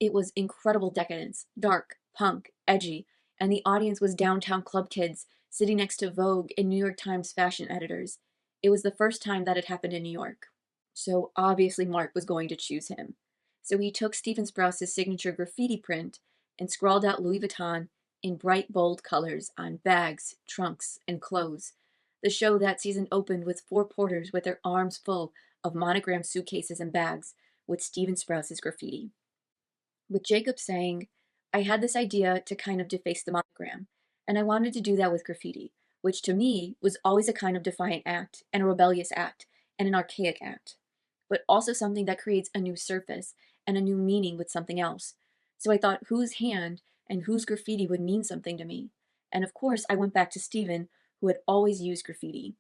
It was incredible decadence, dark, punk, edgy, and the audience was downtown club kids sitting next to Vogue and New York Times fashion editors. It was the first time that had happened in New York. So obviously Marc was going to choose him. So he took Stephen Sprouse's signature graffiti print and scrawled out Louis Vuitton in bright, bold colors on bags, trunks, and clothes. The show that season opened with 4 porters with their arms full of monogrammed suitcases and bags with Stephen Sprouse's graffiti. With Jacob saying, "I had this idea to kind of deface the monogram, and I wanted to do that with graffiti, which to me was always a kind of defiant act and a rebellious act and an archaic act, but also something that creates a new surface and a new meaning with something else. So I thought whose hand and whose graffiti would mean something to me. And of course, I went back to Stephen, who had always used graffiti.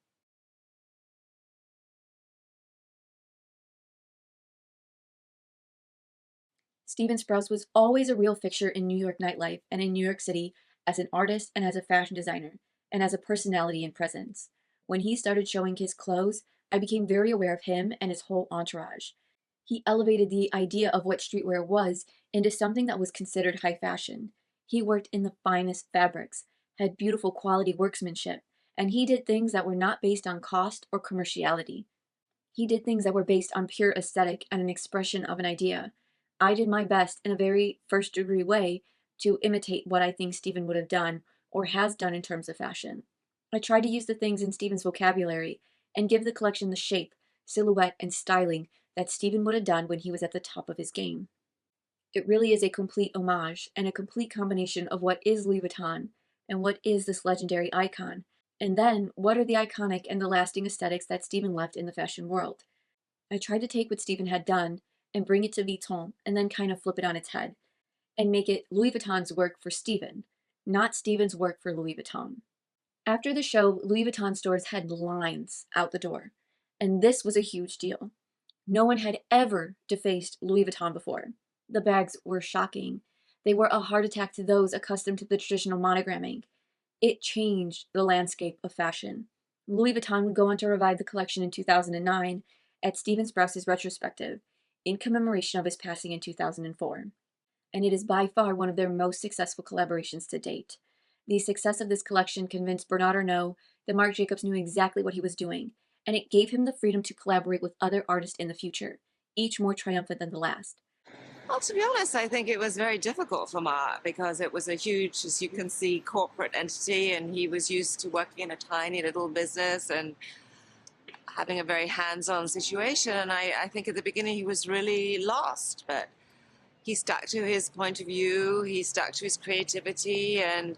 Stephen Sprouse was always a real fixture in New York nightlife and in New York City as an artist and as a fashion designer, and as a personality and presence. When he started showing his clothes, I became very aware of him and his whole entourage. He elevated the idea of what streetwear was into something that was considered high fashion. He worked in the finest fabrics, had beautiful quality workmanship, and he did things that were not based on cost or commerciality. He did things that were based on pure aesthetic and an expression of an idea. I did my best in a very first degree way to imitate what I think Stephen would have done or has done in terms of fashion. I tried to use the things in Stephen's vocabulary and give the collection the shape, silhouette, and styling that Stephen would have done when he was at the top of his game. It really is a complete homage and a complete combination of what is Louis Vuitton and what is this legendary icon, and then what are the iconic and the lasting aesthetics that Stephen left in the fashion world. I tried to take what Stephen had done and bring it to Vuitton and then kind of flip it on its head and make it Louis Vuitton's work for Stephen, not Stephen's work for Louis Vuitton. After the show, Louis Vuitton stores had lines out the door, and this was a huge deal. No one had ever defaced Louis Vuitton before. The bags were shocking. They were a heart attack to those accustomed to the traditional monogramming. It changed the landscape of fashion. Louis Vuitton would go on to revive the collection in 2009 at Stephen Sprouse's retrospective, in commemoration of his passing in 2004. And it is by far one of their most successful collaborations to date. The success of this collection convinced Bernard Arnault that Marc Jacobs knew exactly what he was doing, and it gave him the freedom to collaborate with other artists in the future, each more triumphant than the last. Well, to be honest, I think it was very difficult for Mark because it was a huge, as you can see, corporate entity, and he was used to working in a tiny little business and having a very hands-on situation. And I think at the beginning he was really lost, but he stuck to his point of view, he stuck to his creativity, and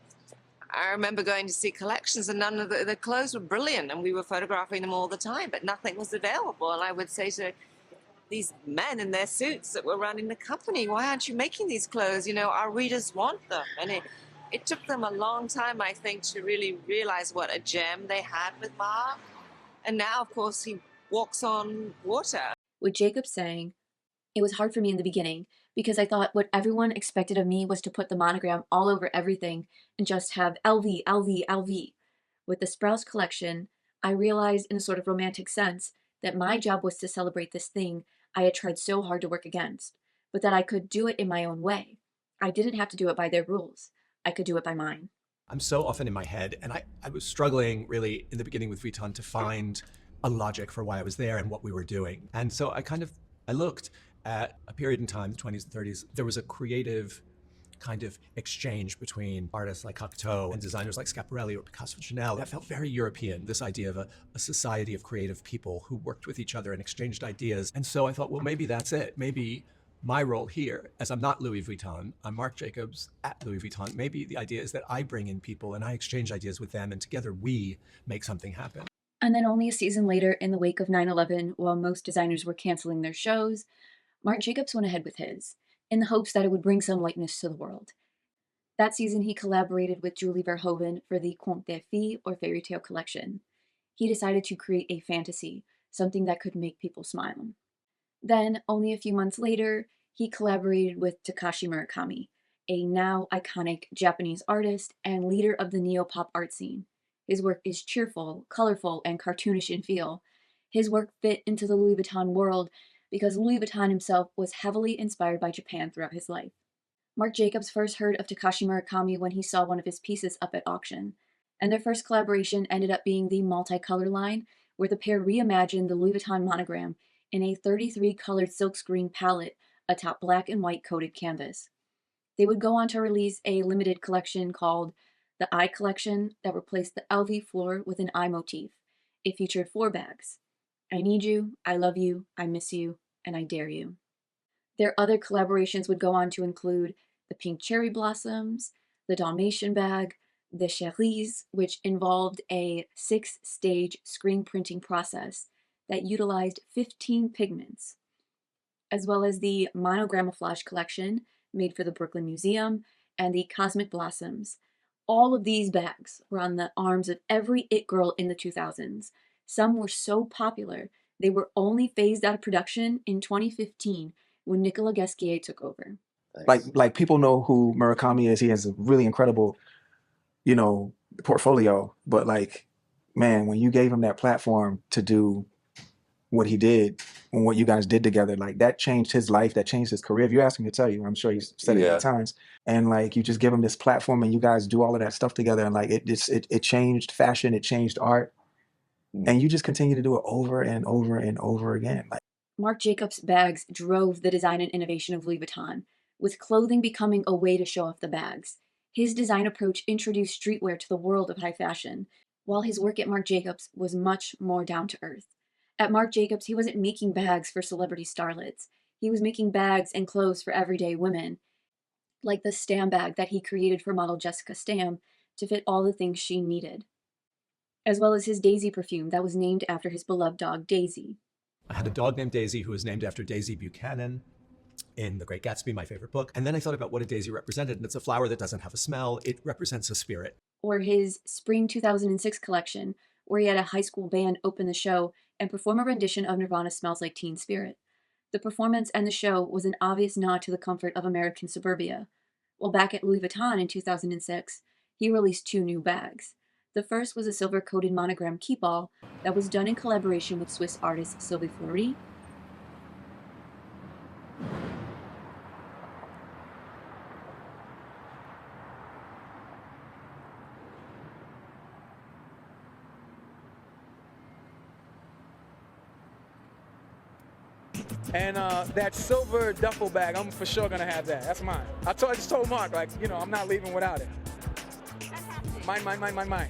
I remember going to see collections and none of the clothes were brilliant and we were photographing them all the time, but nothing was available. And I would say to these men in their suits that were running the company, why aren't you making these clothes? You know, our readers want them. And it took them a long time, I think, to really realize what a gem they had with Mark. And now, of course, he walks on water. With Jacobs saying, "It was hard for me in the beginning because I thought what everyone expected of me was to put the monogram all over everything and just have LV, LV, LV. With the Sprouse collection, I realized in a sort of romantic sense that my job was to celebrate this thing I had tried so hard to work against, but that I could do it in my own way. I didn't have to do it by their rules. I could do it by mine." I'm so often in my head, and I was struggling really in the beginning with Vuitton to find a logic for why I was there and what we were doing. And so I looked at a period in time, the 20s and 30s. There was a creative kind of exchange between artists like Cocteau and designers like Schiaparelli or Picasso and Chanel. That felt very European, this idea of a society of creative people who worked with each other and exchanged ideas. And so I thought, well, maybe that's it. Maybe my role here, as I'm not Louis Vuitton, I'm Marc Jacobs at Louis Vuitton. Maybe the idea is that I bring in people and I exchange ideas with them, and together we make something happen. And then only a season later, in the wake of 9/11, while most designers were canceling their shows, Marc Jacobs went ahead with his, in the hopes that it would bring some lightness to the world. That season, he collaborated with Julie Verhoeven for the Contes des Fées, or fairy tale collection. He decided to create a fantasy, something that could make people smile. Then, only a few months later, he collaborated with Takashi Murakami, a now iconic Japanese artist and leader of the neo-pop art scene. His work is cheerful, colorful, and cartoonish in feel. His work fit into the Louis Vuitton world because Louis Vuitton himself was heavily inspired by Japan throughout his life. Marc Jacobs first heard of Takashi Murakami when he saw one of his pieces up at auction, and their first collaboration ended up being the multicolor line, where the pair reimagined the Louis Vuitton monogram in a 33-colored silkscreen palette atop black and white coated canvas. They would go on to release a limited collection called the Eye Collection that replaced the LV floor with an eye motif. It featured 4 bags: I need you, I love you, I miss you, and I dare you. Their other collaborations would go on to include the Pink Cherry Blossoms, the Dalmatian bag, the Cherise, which involved a 6-stage screen printing process that utilized 15 pigments, as well as the monogramouflage collection made for the Brooklyn Museum and the Cosmic Blossoms. All of these bags were on the arms of every it girl in the 2000s. Some were so popular, they were only phased out of production in 2015 when Nicolas Ghesquier took over. Like people know who Murakami is. He has a really incredible, you know, portfolio. But like, man, when you gave him that platform to do what he did and what you guys did together, like that changed his life, that changed his career. If you ask him to tell you, I'm sure he's said it many times. And like, you just give him this platform and you guys do all of that stuff together. And like, it changed fashion, it changed art. And you just continue to do it over and over and over again. Like, Marc Jacobs bags drove the design and innovation of Louis Vuitton, with clothing becoming a way to show off the bags. His design approach introduced streetwear to the world of high fashion, while his work at Marc Jacobs was much more down to earth. At Marc Jacobs, he wasn't making bags for celebrity starlets. He was making bags and clothes for everyday women, like the Stam bag that he created for model Jessica Stam to fit all the things she needed, as well as his Daisy perfume that was named after his beloved dog, Daisy. I had a dog named Daisy who was named after Daisy Buchanan in The Great Gatsby, my favorite book. And then I thought about what a daisy represented, and it's a flower that doesn't have a smell. It represents a spirit. Or his spring 2006 collection, where he had a high school band open the show and perform a rendition of Nirvana's Smells Like Teen Spirit. The performance and the show was an obvious nod to the comfort of American suburbia. While back at Louis Vuitton in 2006, he released 2 new bags. The first was a silver-coated monogram keepall that was done in collaboration with Swiss artist Sylvie Fleury. And that silver duffel bag, I'm for sure gonna have that. That's mine. I just told Mark, like, you know, I'm not leaving without it. Mine.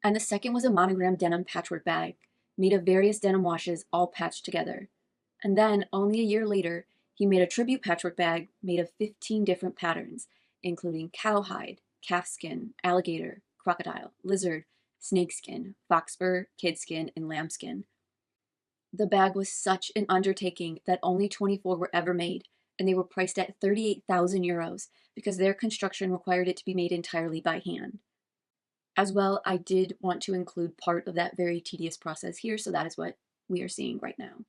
And the second was a monogram denim patchwork bag, made of various denim washes all patched together. And then, only a year later, he made a tribute patchwork bag made of 15 different patterns, including cowhide, calfskin, alligator, crocodile, lizard, snakeskin, foxfur, kidskin, and lambskin. The bag was such an undertaking that only 24 were ever made, and they were priced at 38,000 euros because their construction required it to be made entirely by hand. As well, I did want to include part of that very tedious process here, so that is what we are seeing right now.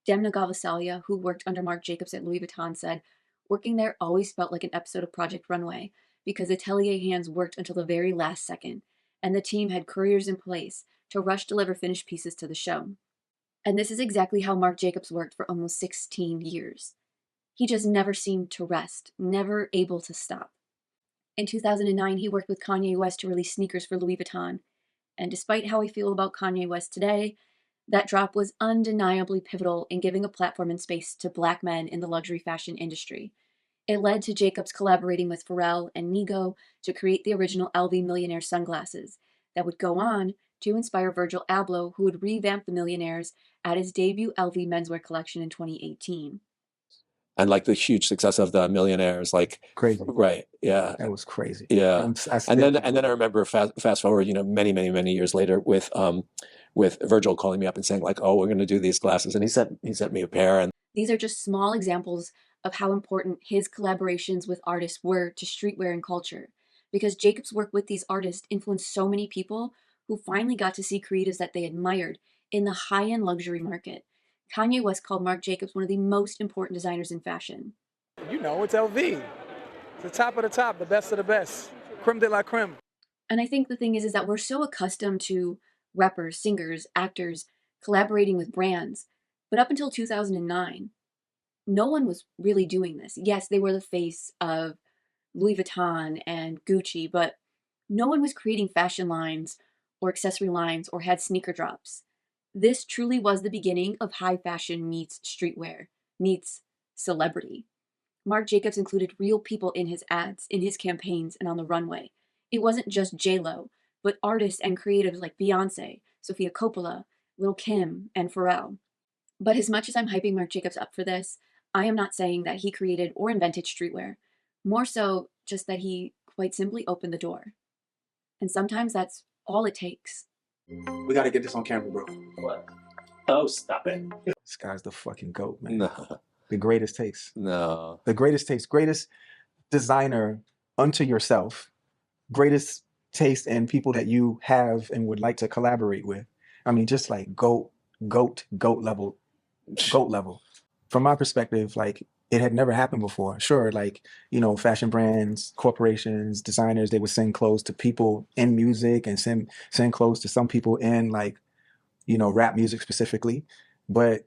Demna Gvasalia, who worked under Marc Jacobs at Louis Vuitton, said, "Working there always felt like an episode of Project Runway because atelier hands worked until the very last second, and the team had couriers in place to rush deliver finished pieces to the show." And this is exactly how Marc Jacobs worked for almost 16 years. He just never seemed to rest, never able to stop. In 2009, he worked with Kanye West to release sneakers for Louis Vuitton. And despite how I feel about Kanye West today, that drop was undeniably pivotal in giving a platform and space to Black men in the luxury fashion industry. It led to Jacobs collaborating with Pharrell and Nigo to create the original LV Millionaire sunglasses that would go on to inspire Virgil Abloh, who would revamp the Millionaires at his debut LV menswear collection in 2018. And like the huge success of the Millionaires, like crazy. Right. Yeah. That was crazy. Yeah. And then I remember fast forward, you know, many years later with Virgil calling me up and saying like, "Oh, we're going to do these glasses," and he sent me a pair. And these are just small examples of how important his collaborations with artists were to streetwear and culture, because Jacobs' work with these artists influenced so many people who finally got to see creatives that they admired in the high-end luxury market. Kanye West called Marc Jacobs one of the most important designers in fashion. You know, it's LV. It's the top of the top, the best of the best. Creme de la creme. And I think the thing is that we're so accustomed to rappers, singers, actors collaborating with brands. But up until 2009, no one was really doing this. Yes, they were the face of Louis Vuitton and Gucci, but no one was creating fashion lines or accessory lines or had sneaker drops. This truly was the beginning of high fashion meets streetwear, meets celebrity. Marc Jacobs included real people in his ads, in his campaigns, and on the runway. It wasn't just J-Lo, but artists and creatives like Beyonce, Sofia Coppola, Lil' Kim, and Pharrell. But as much as I'm hyping Marc Jacobs up for this, I am not saying that he created or invented streetwear. More so, just that he quite simply opened the door. And sometimes that's all it takes. We gotta get this on camera, bro. What? Oh, stop it. This guy's the fucking GOAT, man. No. The greatest taste. No. The greatest taste. Greatest designer unto yourself. Greatest taste in people that you have and would like to collaborate with. I mean, just like GOAT level. GOAT level. From my perspective, like, it had never happened before. Sure, like, you know, fashion brands, corporations, designers, they would send clothes to people in music and send clothes to some people in, like, you know, rap music specifically. But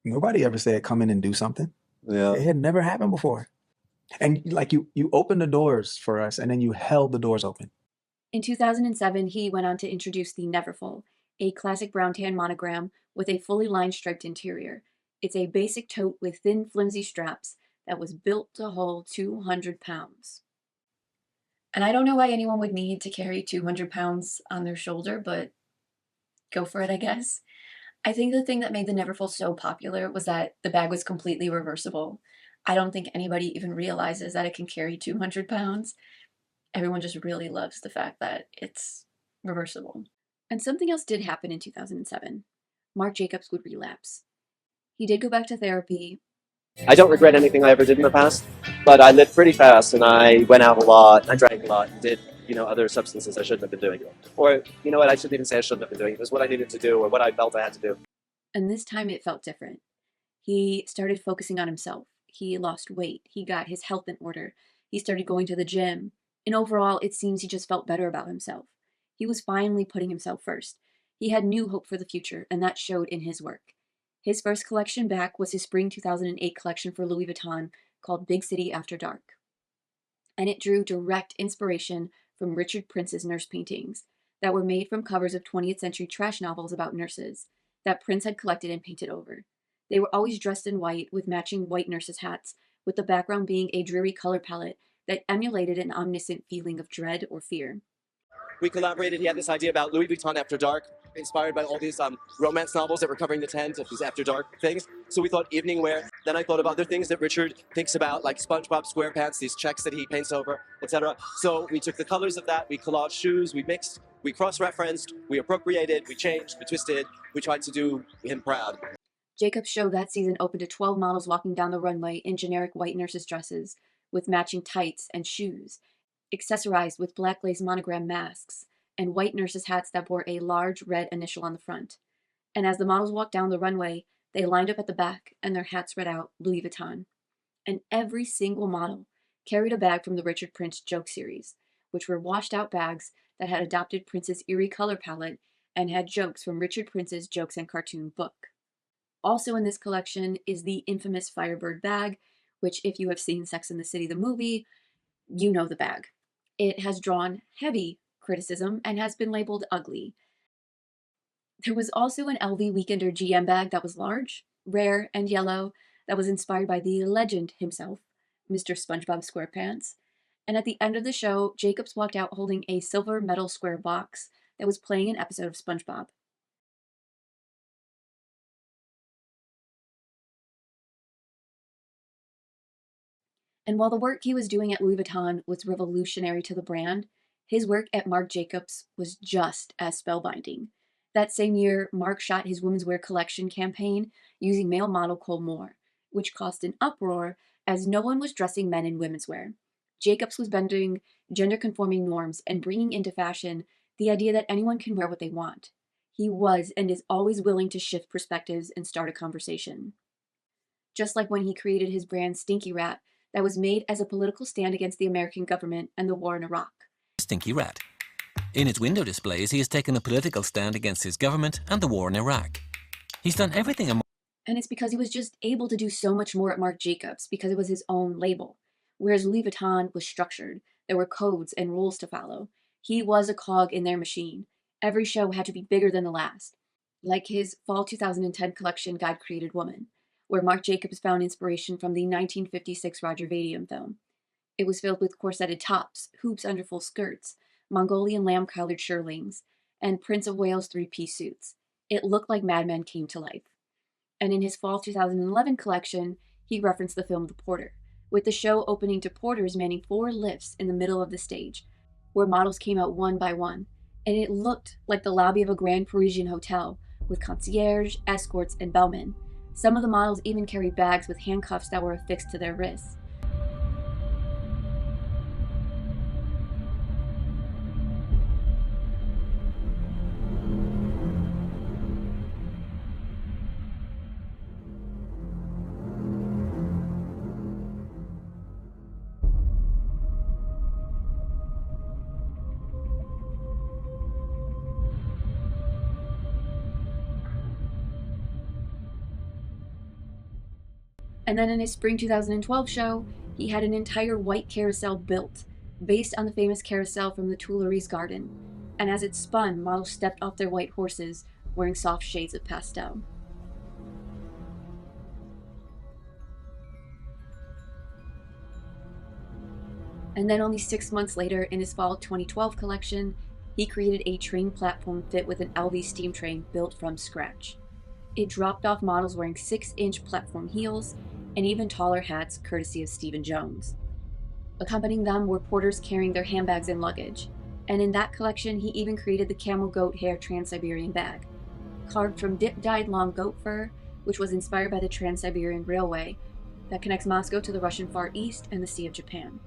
nobody ever said come in and do something. Yeah. It had never happened before. And like you opened the doors for us and then you held the doors open. In 2007, he went on to introduce the Neverfull, a classic brown tan monogram with a fully lined striped interior. It's a basic tote with thin, flimsy straps that was built to hold 200 pounds. And I don't know why anyone would need to carry 200 pounds on their shoulder, but go for it, I guess. I think the thing that made the Neverfull so popular was that the bag was completely reversible. I don't think anybody even realizes that it can carry 200 pounds. Everyone just really loves the fact that it's reversible. And something else did happen in 2007. Marc Jacobs would relapse. He did go back to therapy. I don't regret anything I ever did in the past, but I lived pretty fast and I went out a lot, I drank a lot, and did, you know, other substances I shouldn't have been doing. Or, you know what, I shouldn't even say I shouldn't have been doing. It was what I needed to do or what I felt I had to do. And this time it felt different. He started focusing on himself. He lost weight. He got his health in order. He started going to the gym. And overall, it seems he just felt better about himself. He was finally putting himself first. He had new hope for the future, and that showed in his work. His first collection back was his spring 2008 collection for Louis Vuitton called Big City After Dark. And it drew direct inspiration from Richard Prince's nurse paintings that were made from covers of 20th century trash novels about nurses that Prince had collected and painted over. They were always dressed in white with matching white nurses' hats, with the background being a dreary color palette that emulated an omniscient feeling of dread or fear. We collaborated, he had this idea about Louis Vuitton After Dark, inspired by all these romance novels that were covering the tent of these After Dark things. So we thought evening wear. Then I thought of other things that Richard thinks about, like SpongeBob SquarePants, these checks that he paints over, etc. So we took the colors of that, we collaged shoes, we mixed, we cross-referenced, we appropriated, we changed, we twisted, we tried to do him proud. Jacobs' show that season opened to 12 models walking down the runway in generic white nurses' dresses, with matching tights and shoes, accessorized with black lace monogram masks, and white nurses' hats that bore a large red initial on the front. And as the models walked down the runway, they lined up at the back, and their hats read out Louis Vuitton. And every single model carried a bag from the Richard Prince joke series, which were washed-out bags that had adopted Prince's eerie color palette and had jokes from Richard Prince's Jokes and Cartoon book. Also in this collection is the infamous Firebird bag, which if you have seen Sex and the City the movie, you know the bag. It has drawn heavy criticism and has been labeled ugly. There was also an LV Weekender GM bag that was large, rare, and yellow that was inspired by the legend himself, Mr. SpongeBob SquarePants. And at the end of the show, Jacobs walked out holding a silver metal square box that was playing an episode of SpongeBob. And while the work he was doing at Louis Vuitton was revolutionary to the brand, his work at Marc Jacobs was just as spellbinding. That same year, Marc shot his women's wear collection campaign using male model Cole Moore, which caused an uproar as no one was dressing men in women's wear. Jacobs was bending gender-conforming norms and bringing into fashion the idea that anyone can wear what they want. He was and is always willing to shift perspectives and start a conversation. Just like when he created his brand Stinky Rat, that was made as a political stand against the American government and the war in Iraq. Stinky Rat. In its window displays, he has taken a political stand against his government and the war in Iraq. He's done everything. And it's because he was just able to do so much more at Marc Jacobs because it was his own label. Whereas Louis Vuitton was structured, there were codes and rules to follow. He was a cog in their machine. Every show had to be bigger than the last. Like his fall 2010 collection, God Created Woman, where Marc Jacobs found inspiration from the 1956 Roger Vadim film. It was filled with corseted tops, hoops under full skirts, Mongolian lamb-collared shearlings, and Prince of Wales three-piece suits. It looked like Mad Men came to life. And in his fall 2011 collection, he referenced the film The Porter, with the show opening to porters manning 4 lifts in the middle of the stage, where models came out one by one, and it looked like the lobby of a grand Parisian hotel, with concierge, escorts, and bellmen. Some of the models even carried bags with handcuffs that were affixed to their wrists. And then in his spring 2012 show, he had an entire white carousel built, based on the famous carousel from the Tuileries Garden. And as it spun, models stepped off their white horses, wearing soft shades of pastel. And then only 6 months later, in his fall 2012 collection, he created a train platform fit with an LV steam train built from scratch. It dropped off models wearing 6-inch platform heels and even taller hats, courtesy of Stephen Jones. Accompanying them were porters carrying their handbags and luggage, and in that collection he even created the camel goat hair Trans-Siberian bag, carved from dip-dyed long goat fur, which was inspired by the Trans-Siberian Railway that connects Moscow to the Russian Far East and the Sea of Japan.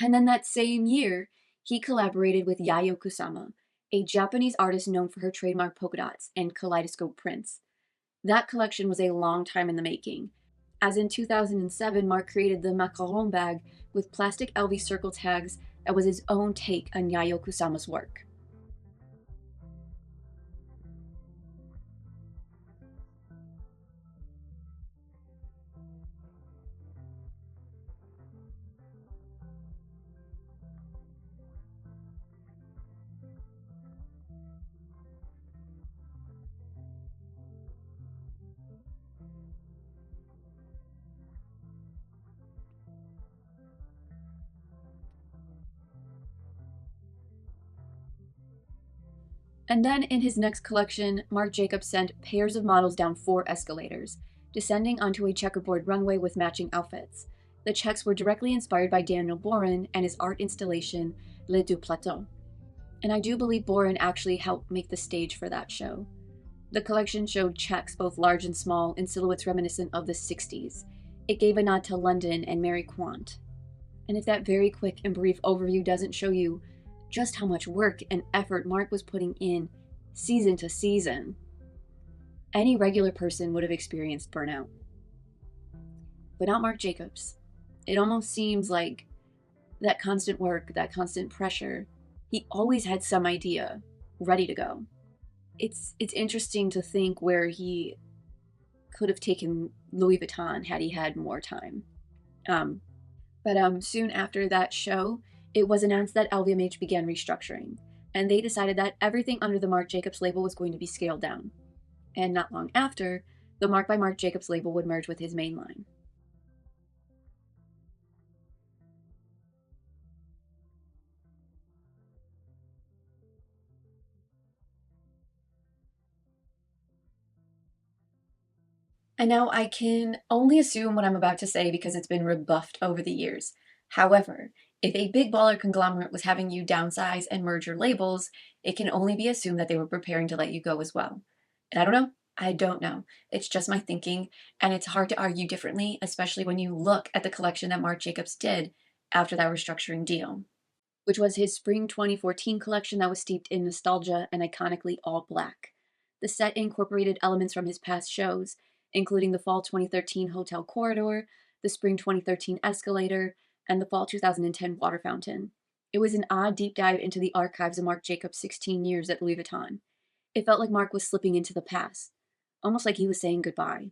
And then that same year, he collaborated with Yayoi Kusama, a Japanese artist known for her trademark polka dots and kaleidoscope prints. That collection was a long time in the making, as in 2007, Marc created the macaron bag with plastic LV circle tags that was his own take on Yayoi Kusama's work. And then in his next collection, Marc Jacobs sent pairs of models down 4 escalators, descending onto a checkerboard runway with matching outfits. The checks were directly inspired by Daniel Boren and his art installation, Le Deux Plateaux. And I do believe Boren actually helped make the stage for that show. The collection showed checks, both large and small, in silhouettes reminiscent of the 60s. It gave a nod to London and Mary Quant. And if that very quick and brief overview doesn't show you just how much work and effort Marc was putting in season to season, any regular person would have experienced burnout. But not Marc Jacobs. It almost seems like that constant work, that constant pressure, he always had some idea ready to go. It's interesting to think where he could have taken Louis Vuitton had he had more time. But soon after that show, it was announced that LVMH began restructuring, and they decided that everything under the Marc Jacobs label was going to be scaled down. And not long after, the Marc by Marc Jacobs label would merge with his main line. And now I can only assume what I'm about to say because it's been rebuffed over the years. However, If a big baller conglomerate was having you downsize and merge your labels, it can only be assumed that they were preparing to let you go as well. And I don't know. I don't know. It's just my thinking, and it's hard to argue differently, especially when you look at the collection that Marc Jacobs did after that restructuring deal, which was his spring 2014 collection that was steeped in nostalgia and iconically all black. The set incorporated elements from his past shows, including the fall 2013 hotel corridor, the spring 2013 escalator, and the fall 2010 water fountain. It was an odd deep dive into the archives of Marc Jacobs' 16 years at Louis Vuitton. It felt like Marc was slipping into the past, almost like he was saying goodbye.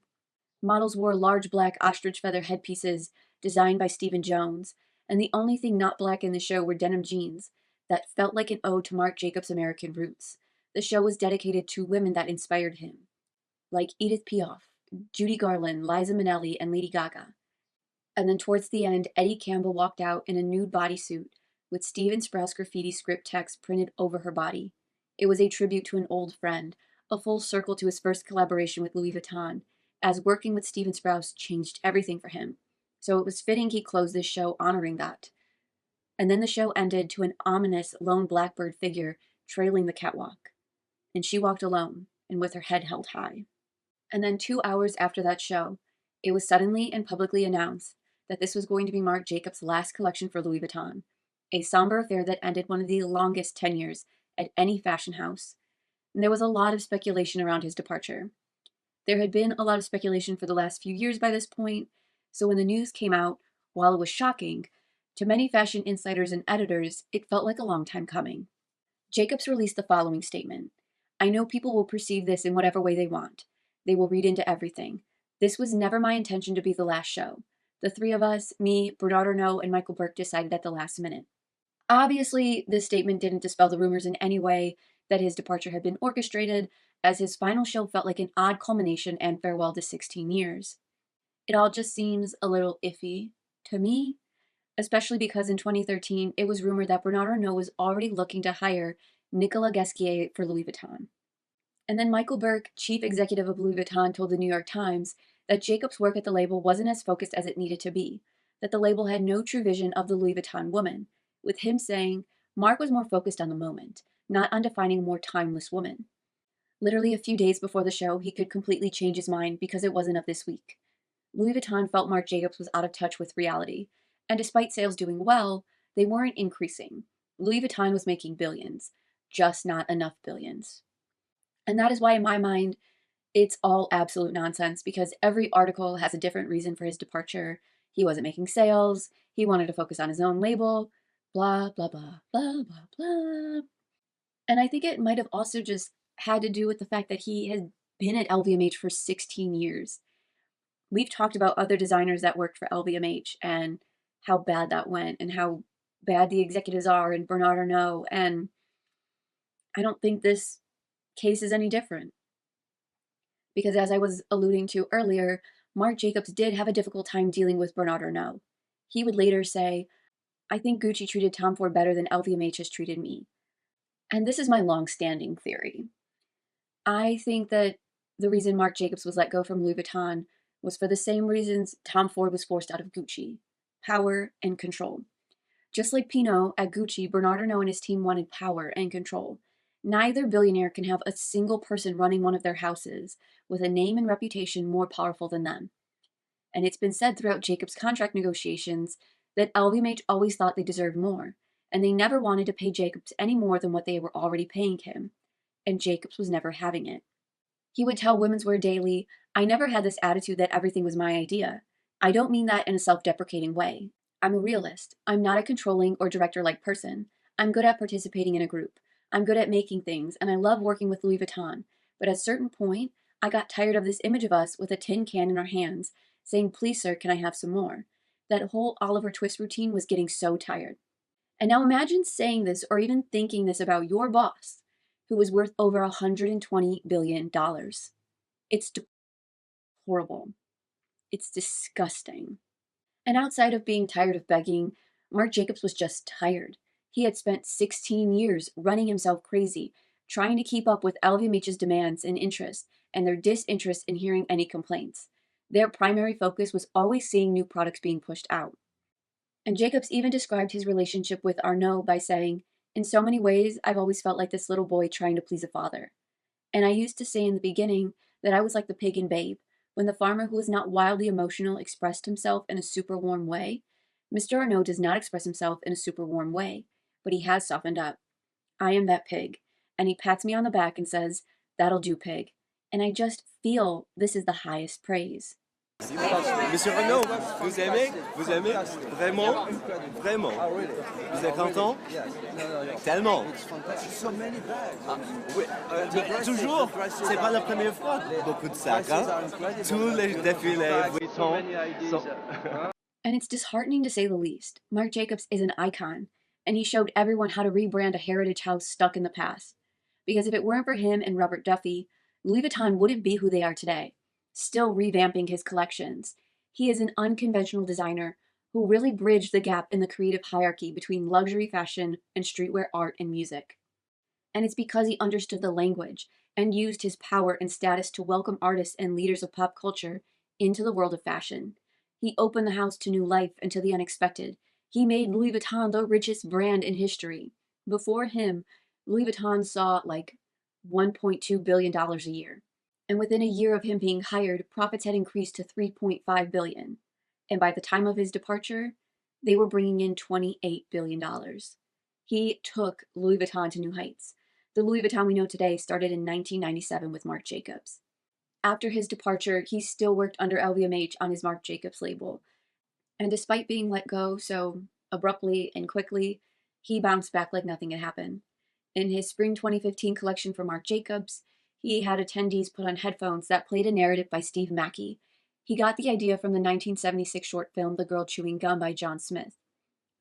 Models wore large black ostrich feather headpieces designed by Stephen Jones, and the only thing not black in the show were denim jeans that felt like an ode to Marc Jacobs' American roots. The show was dedicated to women that inspired him, like Edith Piaf, Judy Garland, Liza Minnelli, and Lady Gaga. And then towards the end, Eddie Campbell walked out in a nude bodysuit with Steven Sprouse graffiti script text printed over her body. It was a tribute to an old friend, a full circle to his first collaboration with Louis Vuitton, as working with Steven Sprouse changed everything for him. So it was fitting he closed this show honoring that. And then the show ended to an ominous lone blackbird figure trailing the catwalk. And she walked alone and with her head held high. And then 2 hours after that show, it was suddenly and publicly announced that this was going to be Marc Jacobs' last collection for Louis Vuitton, a somber affair that ended one of the longest tenures at any fashion house. And there was a lot of speculation around his departure. There had been a lot of speculation for the last few years by this point, so when the news came out, while it was shocking, to many fashion insiders and editors, it felt like a long time coming. Jacobs released the following statement: "I know people will perceive this in whatever way they want. They will read into everything. This was never my intention to be the last show. The three of us, me, Bernard Arnault, and Michael Burke, decided at the last minute." Obviously, this statement didn't dispel the rumors in any way that his departure had been orchestrated, as his final show felt like an odd culmination and farewell to 16 years. It all just seems a little iffy to me, especially because in 2013, it was rumored that Bernard Arnault was already looking to hire Nicolas Ghesquier for Louis Vuitton. And then Michael Burke, chief executive of Louis Vuitton, told the New York Times that Jacobs' work at the label wasn't as focused as it needed to be, that the label had no true vision of the Louis Vuitton woman, with him saying Marc was more focused on the moment, not on defining a more timeless woman. Literally a few days before the show, he could completely change his mind because it wasn't of this week. Louis Vuitton felt Marc Jacobs was out of touch with reality, and despite sales doing well, they weren't increasing. Louis Vuitton was making billions, just not enough billions. And that is why, in my mind, it's all absolute nonsense, because every article has a different reason for his departure. He wasn't making sales, he wanted to focus on his own label, blah, blah, blah, blah, blah, blah. And I think it might have also just had to do with the fact that he had been at LVMH for 16 years. We've talked about other designers that worked for LVMH and how bad that went and how bad the executives are, and Bernard Arnault, and I don't think this case is any different. Because as I was alluding to earlier, Marc Jacobs did have a difficult time dealing with Bernard Arnault. He would later say, "I think Gucci treated Tom Ford better than LVMH has treated me." And this is my long-standing theory. I think that the reason Marc Jacobs was let go from Louis Vuitton was for the same reasons Tom Ford was forced out of Gucci: power and control. Just like Pinault at Gucci, Bernard Arnault and his team wanted power and control. Neither billionaire can have a single person running one of their houses with a name and reputation more powerful than them. And it's been said throughout Jacobs' contract negotiations that LVMH always thought they deserved more, and they never wanted to pay Jacobs any more than what they were already paying him, and Jacobs was never having it. He would tell Women's Wear Daily, "I never had this attitude that everything was my idea. I don't mean that in a self-deprecating way. I'm a realist. I'm not a controlling or director-like person. I'm good at participating in a group. I'm good at making things, and I love working with Louis Vuitton. But at a certain point, I got tired of this image of us with a tin can in our hands, saying, 'Please, sir, can I have some more?' That whole Oliver Twist routine was getting so tired." And now imagine saying this or even thinking this about your boss, who was worth over $120 billion. It's deplorable. It's disgusting. And outside of being tired of begging, Marc Jacobs was just tired. He had spent 16 years running himself crazy, trying to keep up with LVMH's demands and interests, and their disinterest in hearing any complaints. Their primary focus was always seeing new products being pushed out. And Jacobs even described his relationship with Arnaud by saying, "In so many ways, I've always felt like this little boy trying to please a father. And I used to say in the beginning that I was like the pig in Babe, when the farmer who was not wildly emotional expressed himself in a super warm way. Mr. Arnaud does not express himself in a super warm way, but he has softened up. I am that pig." And he pats me on the back and says, "That'll do, pig." And I just feel this is the highest praise. Monsieur Renaud, vous aimez? Vous aimez? Vraiment? Vraiment? Vous êtes content? Tellement. Ah, oui, toujours, c'est pas la première fois. Beaucoup de sacs, hein? Tous les défilés, Vuitton. And it's disheartening to say the least. Marc Jacobs is an icon, and he showed everyone how to rebrand a heritage house stuck in the past. Because if it weren't for him and Robert Duffy, Louis Vuitton wouldn't be who they are today, still revamping his collections. He is an unconventional designer who really bridged the gap in the creative hierarchy between luxury fashion and streetwear art and music. And it's because he understood the language and used his power and status to welcome artists and leaders of pop culture into the world of fashion. He opened the house to new life and to the unexpected. He made Louis Vuitton the richest brand in history. Before him, Louis Vuitton saw like $1.2 billion a year. And within a year of him being hired, profits had increased to $3.5 billion. And by the time of his departure, they were bringing in $28 billion. He took Louis Vuitton to new heights. The Louis Vuitton we know today started in 1997 with Marc Jacobs. After his departure, he still worked under LVMH on his Marc Jacobs label. And despite being let go so abruptly and quickly, he bounced back like nothing had happened. In his spring 2015 collection for Marc Jacobs, he had attendees put on headphones that played a narrative by Steve Mackey. He got the idea from the 1976 short film The Girl Chewing Gum by John Smith.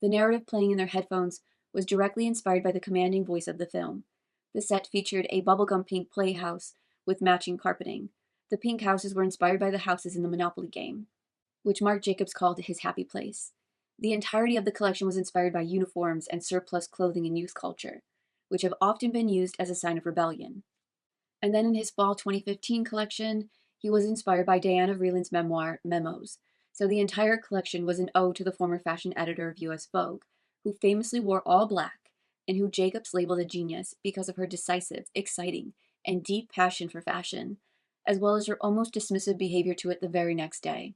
The narrative playing in their headphones was directly inspired by the commanding voice of the film. The set featured a bubblegum pink playhouse with matching carpeting. The pink houses were inspired by the houses in the Monopoly game, which Marc Jacobs called his happy place. The entirety of the collection was inspired by uniforms and surplus clothing in youth culture, which have often been used as a sign of rebellion. And then in his fall 2015 collection, he was inspired by Diana Vreeland's memoir, Memos. So the entire collection was an ode to the former fashion editor of US Vogue, who famously wore all black, and who Jacobs labeled a genius because of her decisive, exciting, and deep passion for fashion, as well as her almost dismissive behavior to it the very next day.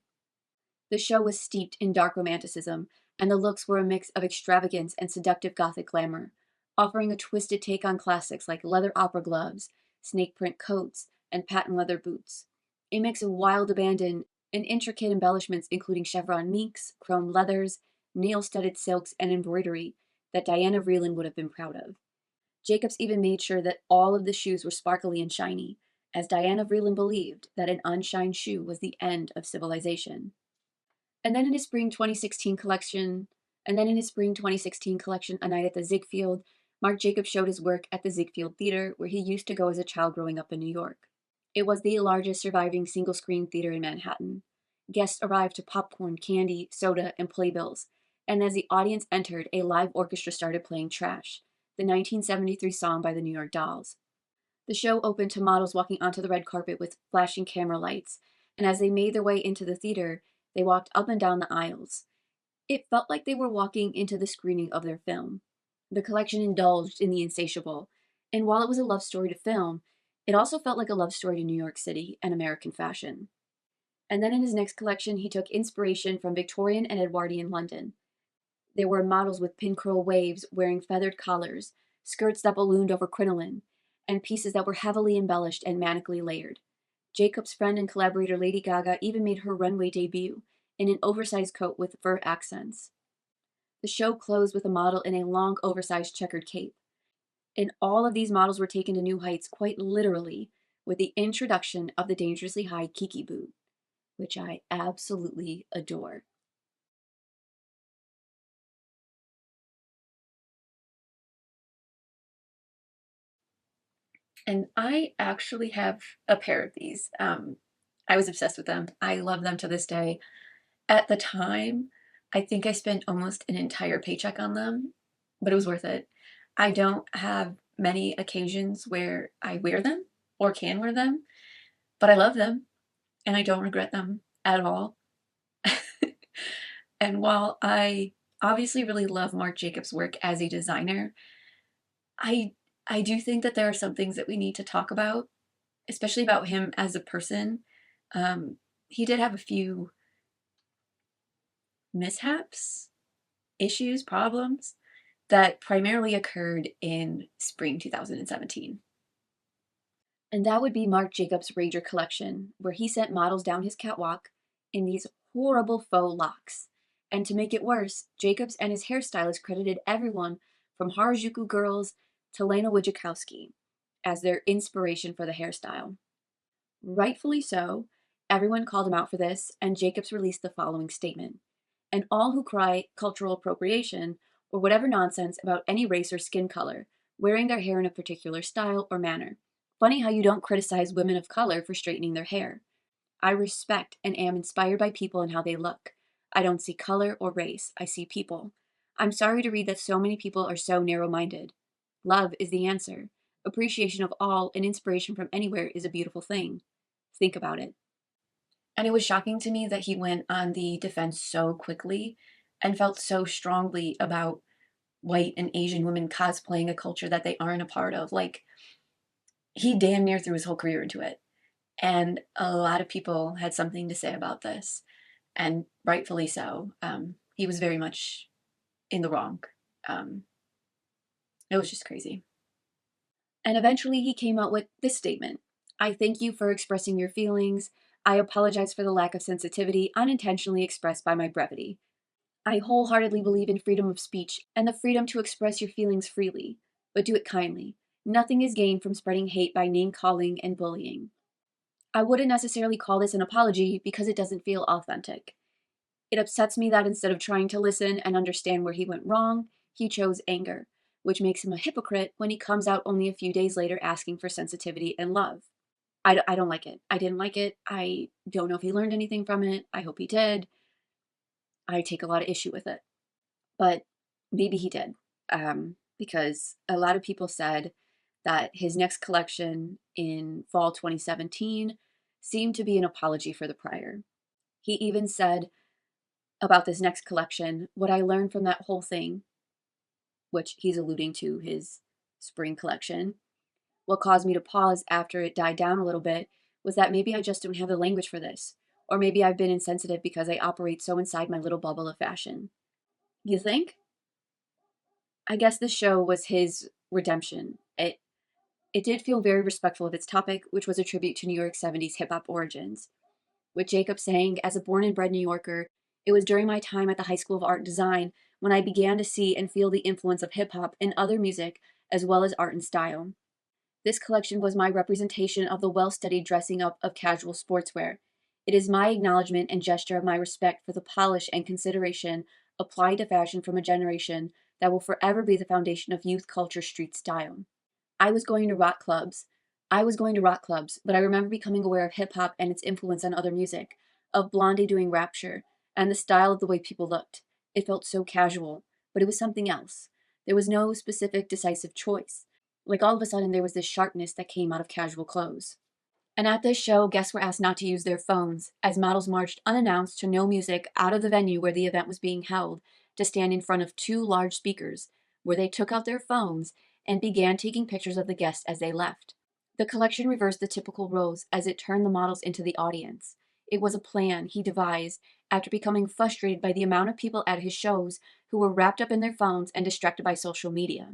The show was steeped in dark romanticism, and the looks were a mix of extravagance and seductive gothic glamour, offering a twisted take on classics like leather opera gloves, snake print coats, and patent leather boots. A mix of wild abandon and intricate embellishments including chevron minks, chrome leathers, nail-studded silks, and embroidery that Diana Vreeland would have been proud of. Jacobs even made sure that all of the shoes were sparkly and shiny, as Diana Vreeland believed that an unshined shoe was the end of civilization. And then in his spring 2016 collection, A Night at the Ziegfeld, Marc Jacobs showed his work at the Ziegfeld Theater, where he used to go as a child growing up in New York. It was the largest surviving single-screen theater in Manhattan. Guests arrived to popcorn, candy, soda, and playbills, and as the audience entered, a live orchestra started playing Trash, the 1973 song by the New York Dolls. The show opened to models walking onto the red carpet with flashing camera lights, and as they made their way into the theater, they walked up and down the aisles. It felt like they were walking into the screening of their film. The collection indulged in the insatiable, and while it was a love story to film, it also felt like a love story to New York City and American fashion. And then in his next collection, he took inspiration from Victorian and Edwardian London. There were models with pin curl waves wearing feathered collars, skirts that ballooned over crinoline, and pieces that were heavily embellished and manically layered. Jacobs' friend and collaborator Lady Gaga even made her runway debut in an oversized coat with fur accents. The show closed with a model in a long, oversized checkered cape. And all of these models were taken to new heights quite literally with the introduction of the dangerously high Kiki boot, which I absolutely adore. And I actually have a pair of these. I was obsessed with them. I love them to this day. At the time, I think I spent almost an entire paycheck on them, but it was worth it. I don't have many occasions where I wear them or can wear them, but I love them and I don't regret them at all. And while I obviously really love Marc Jacobs' work as a designer. I I do think that there are some things that we need to talk about, especially about him as a person. Um, he did have a few mishaps, issues, problems that primarily occurred in spring 2017. And that would be Marc Jacobs' Rager collection, where he sent models down his catwalk in these horrible faux locks. And to make it worse, Jacobs and his hairstylist credited everyone from Harajuku Girls to Lena Wojciechowski as their inspiration for the hairstyle. Rightfully so, everyone called him out for this, and Jacobs released the following statement. And all who cry cultural appropriation or whatever nonsense about any race or skin color, wearing their hair in a particular style or manner. Funny how you don't criticize women of color for straightening their hair. I respect and am inspired by people and how they look. I don't see color or race, I see people. I'm sorry to read that so many people are so narrow-minded. Love is the answer. Appreciation of all and inspiration from anywhere is a beautiful thing. Think about it. And it was shocking to me that he went on the defense so quickly and felt so strongly about white and Asian women cosplaying a culture that they aren't a part of. Like, he damn near threw his whole career into it. And a lot of people had something to say about this, and rightfully so. He was very much in the wrong. It was just crazy. And eventually he came out with this statement. I thank you for expressing your feelings. I apologize for the lack of sensitivity unintentionally expressed by my brevity. I wholeheartedly believe in freedom of speech and the freedom to express your feelings freely, but do it kindly. Nothing is gained from spreading hate by name-calling and bullying. I wouldn't necessarily call this an apology because it doesn't feel authentic. It upsets me that instead of trying to listen and understand where he went wrong, he chose anger, which makes him a hypocrite when he comes out only a few days later asking for sensitivity and love. I don't like it. I didn't like it. I don't know if he learned anything from it. I hope he did. I take a lot of issue with it. But maybe he did. Because a lot of people said that his next collection in fall 2017 seemed to be an apology for the prior. He even said about this next collection, what I learned from that whole thing, which he's alluding to his spring collection, what caused me to pause after it died down a little bit was that maybe I just don't have the language for this, or maybe I've been insensitive because I operate so inside my little bubble of fashion. You think? I guess this show was his redemption. It did feel very respectful of its topic, which was a tribute to New York 70s hip-hop origins. With Jacob saying, as a born and bred New Yorker, it was during my time at the High School of Art and Design when I began to see and feel the influence of hip-hop and other music, as well as art and style. This collection was my representation of the well-studied dressing up of casual sportswear. It is my acknowledgement and gesture of my respect for the polish and consideration applied to fashion from a generation that will forever be the foundation of youth culture street style. I was going to rock clubs. But I remember becoming aware of hip hop and its influence on other music, of Blondie doing Rapture, and the style of the way people looked. It felt so casual, but it was something else. There was no specific decisive choice. Like all of a sudden there was this sharpness that came out of casual clothes. And at this show, guests were asked not to use their phones, as models marched unannounced to no music out of the venue where the event was being held to stand in front of two large speakers, where they took out their phones and began taking pictures of the guests as they left. The collection reversed the typical roles as it turned the models into the audience. It was a plan he devised after becoming frustrated by the amount of people at his shows who were wrapped up in their phones and distracted by social media.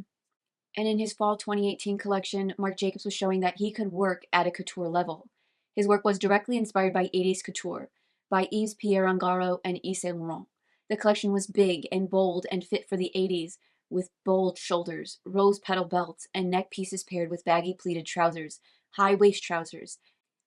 And in his fall 2018 collection, Marc Jacobs was showing that he could work at a couture level. His work was directly inspired by 80s couture, by Yves Pierre Ungaro and Yves Saint Laurent. The collection was big and bold and fit for the 80s, with bold shoulders, rose petal belts, and neck pieces paired with baggy pleated trousers, high waist trousers,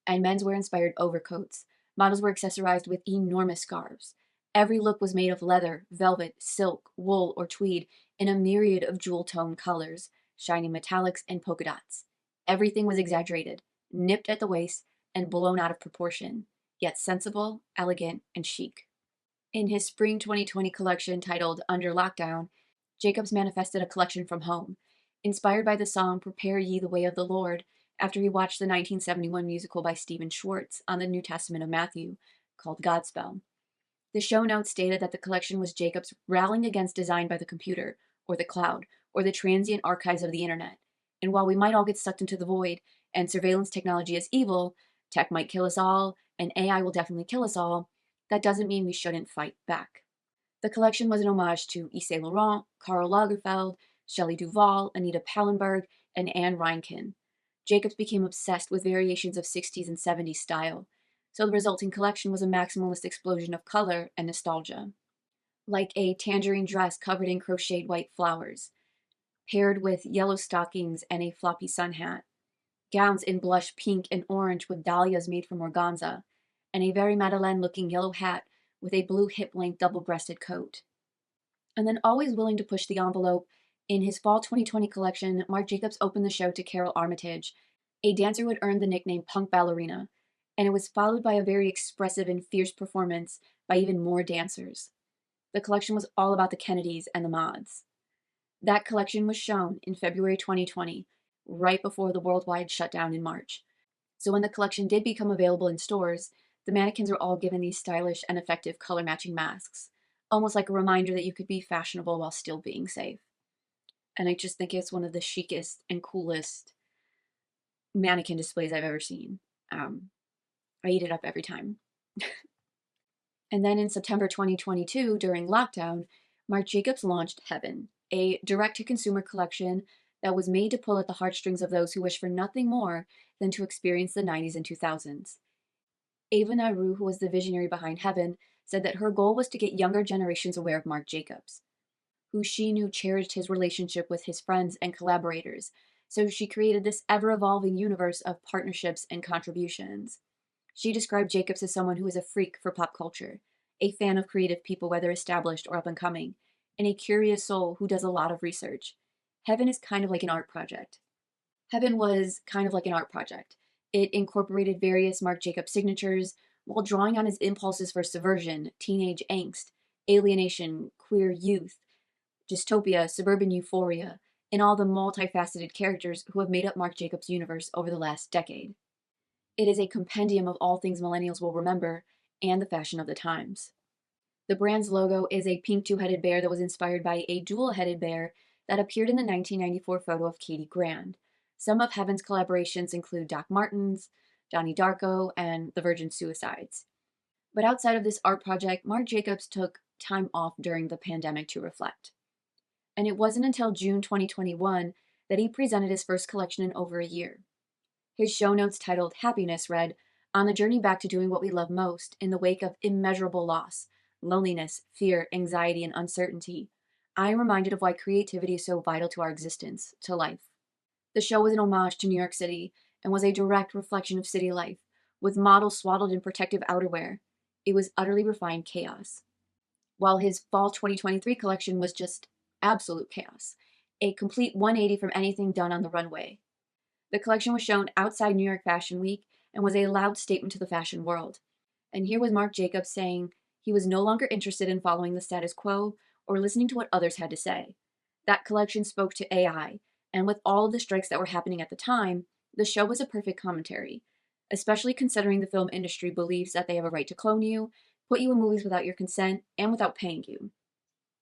and menswear-inspired overcoats. Models were accessorized with enormous scarves. Every look was made of leather, velvet, silk, wool, or tweed in a myriad of jewel-tone colors, shining metallics, and polka dots. Everything was exaggerated, nipped at the waist, and blown out of proportion, yet sensible, elegant, and chic. In his spring 2020 collection titled Under Lockdown, Jacobs manifested a collection from home, inspired by the song Prepare Ye the Way of the Lord, after he watched the 1971 musical by Stephen Schwartz on the New Testament of Matthew, called Godspell. The show notes stated that the collection was Jacobs rallying against design by the computer, or the cloud, or the transient archives of the internet. And while we might all get sucked into the void, and surveillance technology is evil, tech might kill us all, and AI will definitely kill us all, that doesn't mean we shouldn't fight back. The collection was an homage to Yves Saint Laurent, Karl Lagerfeld, Shelley Duvall, Anita Pallenberg, and Anne Reinkin. Jacobs became obsessed with variations of 60s and 70s style, so the resulting collection was a maximalist explosion of color and nostalgia. Like a tangerine dress covered in crocheted white flowers, paired with yellow stockings and a floppy sun hat, gowns in blush pink and orange with dahlias made from organza, and a very Madeleine-looking yellow hat with a blue hip-length double-breasted coat. And then, always willing to push the envelope, in his fall 2020 collection, Marc Jacobs opened the show to Carol Armitage, a dancer who had earned the nickname Punk Ballerina, and it was followed by a very expressive and fierce performance by even more dancers. The collection was all about the Kennedys and the mods. That collection was shown in February 2020, right before the worldwide shutdown in March. So when the collection did become available in stores, the mannequins were all given these stylish and effective color-matching masks, almost like a reminder that you could be fashionable while still being safe. And I just think it's one of the chicest and coolest mannequin displays I've ever seen. I eat it up every time. And then in September 2022, during lockdown, Marc Jacobs launched Heaven, a direct-to-consumer collection that was made to pull at the heartstrings of those who wish for nothing more than to experience the 90s and 2000s. Ava Naru, who was the visionary behind Heaven, said that her goal was to get younger generations aware of Marc Jacobs, who she knew cherished his relationship with his friends and collaborators, so she created this ever-evolving universe of partnerships and contributions. She described Jacobs as someone who is a freak for pop culture, a fan of creative people whether established or up-and-coming, and a curious soul who does a lot of research. Heaven is kind of like an art project. Heaven was kind of like an art project. It incorporated various Marc Jacobs signatures while drawing on his impulses for subversion, teenage angst, alienation, queer youth, dystopia, suburban euphoria, and all the multifaceted characters who have made up Marc Jacobs' universe over the last decade. It is a compendium of all things millennials will remember and the fashion of the times. The brand's logo is a pink two-headed bear that was inspired by a dual-headed bear that appeared in the 1994 photo of Katie Grand. Some of Heaven's collaborations include Doc Martens, Donnie Darko, and the Virgin Suicides. But outside of this art project, Marc Jacobs took time off during the pandemic to reflect. And it wasn't until June 2021 that he presented his first collection in over a year. His show notes titled Happiness read, "On the journey back to doing what we love most in the wake of immeasurable loss, loneliness, fear, anxiety, and uncertainty, I am reminded of why creativity is so vital to our existence, to life." The show was an homage to New York City and was a direct reflection of city life, with models swaddled in protective outerwear. It was utterly refined chaos. While his fall 2023 collection was just absolute chaos, a complete 180 from anything done on the runway. The collection was shown outside New York Fashion Week and was a loud statement to the fashion world. And here was Marc Jacobs saying he was no longer interested in following the status quo or listening to what others had to say. That collection spoke to AI, and with all of the strikes that were happening at the time, the show was a perfect commentary, especially considering the film industry believes that they have a right to clone you, put you in movies without your consent, and without paying you.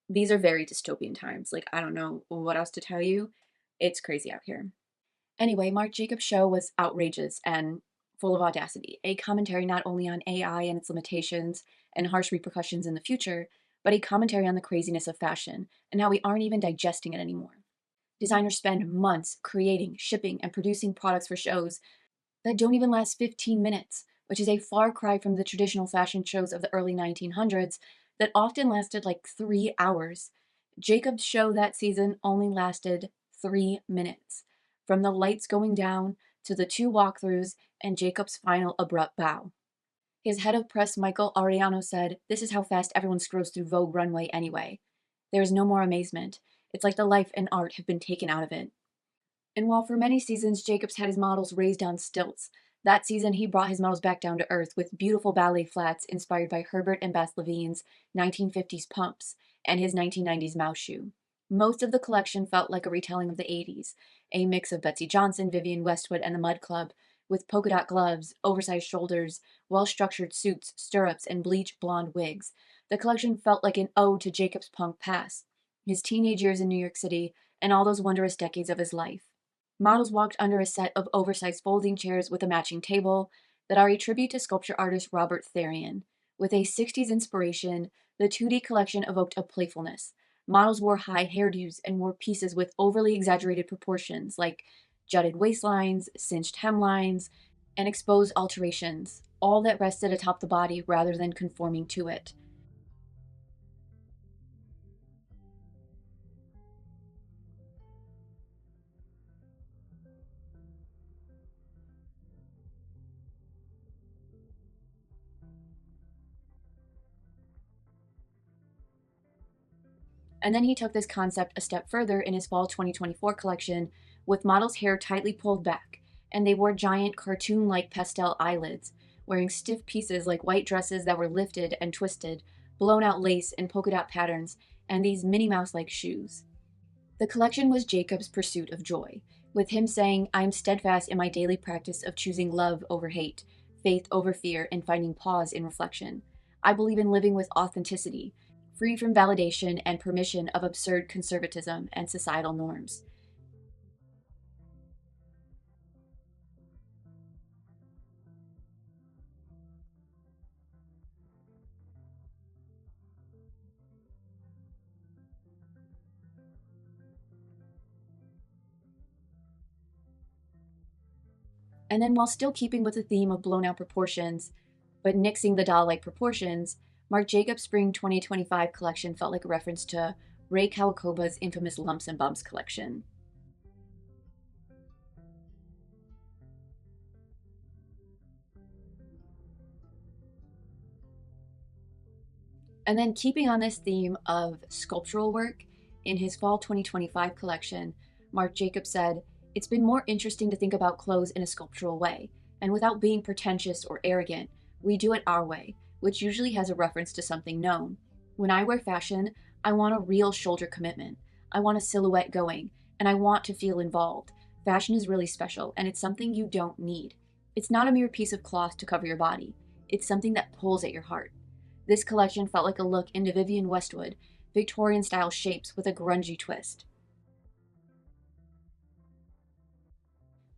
These are very dystopian times. Like, I don't know what else to tell you. It's crazy out here. Anyway, Marc Jacobs' show was outrageous and full of audacity, a commentary not only on AI and its limitations and harsh repercussions in the future, but a commentary on the craziness of fashion and how we aren't even digesting it anymore. Designers spend months creating, shipping, and producing products for shows that don't even last 15 minutes, which is a far cry from the traditional fashion shows of the early 1900s that often lasted like 3 hours. Jacobs' show that season only lasted 3 minutes, from the lights going down to the 2 walkthroughs and Jacobs' final abrupt bow. His head of press, Michael Ariano, said, "This is how fast everyone scrolls through Vogue runway anyway. There is no more amazement. It's like the life and art have been taken out of it." And while for many seasons Jacobs had his models raised on stilts, that season he brought his models back down to earth with beautiful ballet flats inspired by Herbert and Beth Levine's 1950s pumps and his 1990s mouse shoe. Most of the collection felt like a retelling of the 80s, a mix of Betsy Johnson, Vivienne Westwood, and the Mud Club, with polka dot gloves, oversized shoulders, well-structured suits, stirrups, and bleach blonde wigs, The collection felt like an ode to Jacobs' punk past, his teenage years in New York City, and all those wondrous decades of his life. Models walked under a set of oversized folding chairs with a matching table that are a tribute to sculpture artist Robert Therian. With a 60s inspiration, the 2D collection evoked a playfulness. Models wore high hairdos and wore pieces with overly exaggerated proportions like jutted waistlines, cinched hemlines, and exposed alterations, all that rested atop the body rather than conforming to it. And then he took this concept a step further in his fall 2024 collection with models' hair tightly pulled back, and they wore giant cartoon-like pastel eyelids, wearing stiff pieces like white dresses that were lifted and twisted, blown-out lace and polka dot patterns, and these Minnie Mouse-like shoes. The collection was Jacobs' pursuit of joy, with him saying, "I am steadfast in my daily practice of choosing love over hate, faith over fear, and finding pause in reflection. I believe in living with authenticity, free from validation and permission of absurd conservatism and societal norms." And then, while still keeping with the theme of blown out proportions, but nixing the doll like proportions, Marc Jacobs' Spring 2025 collection felt like a reference to Ray Kawakoba's infamous Lumps and Bumps collection. And then, keeping on this theme of sculptural work, in his fall 2025 collection, Marc Jacobs said, "It's been more interesting to think about clothes in a sculptural way, and without being pretentious or arrogant, we do it our way, which usually has a reference to something known. When I wear fashion, I want a real shoulder commitment. I want a silhouette going, and I want to feel involved. Fashion is really special, and it's something you don't need. It's not a mere piece of cloth to cover your body. It's something that pulls at your heart." This collection felt like a look into Vivienne Westwood, Victorian-style shapes with a grungy twist.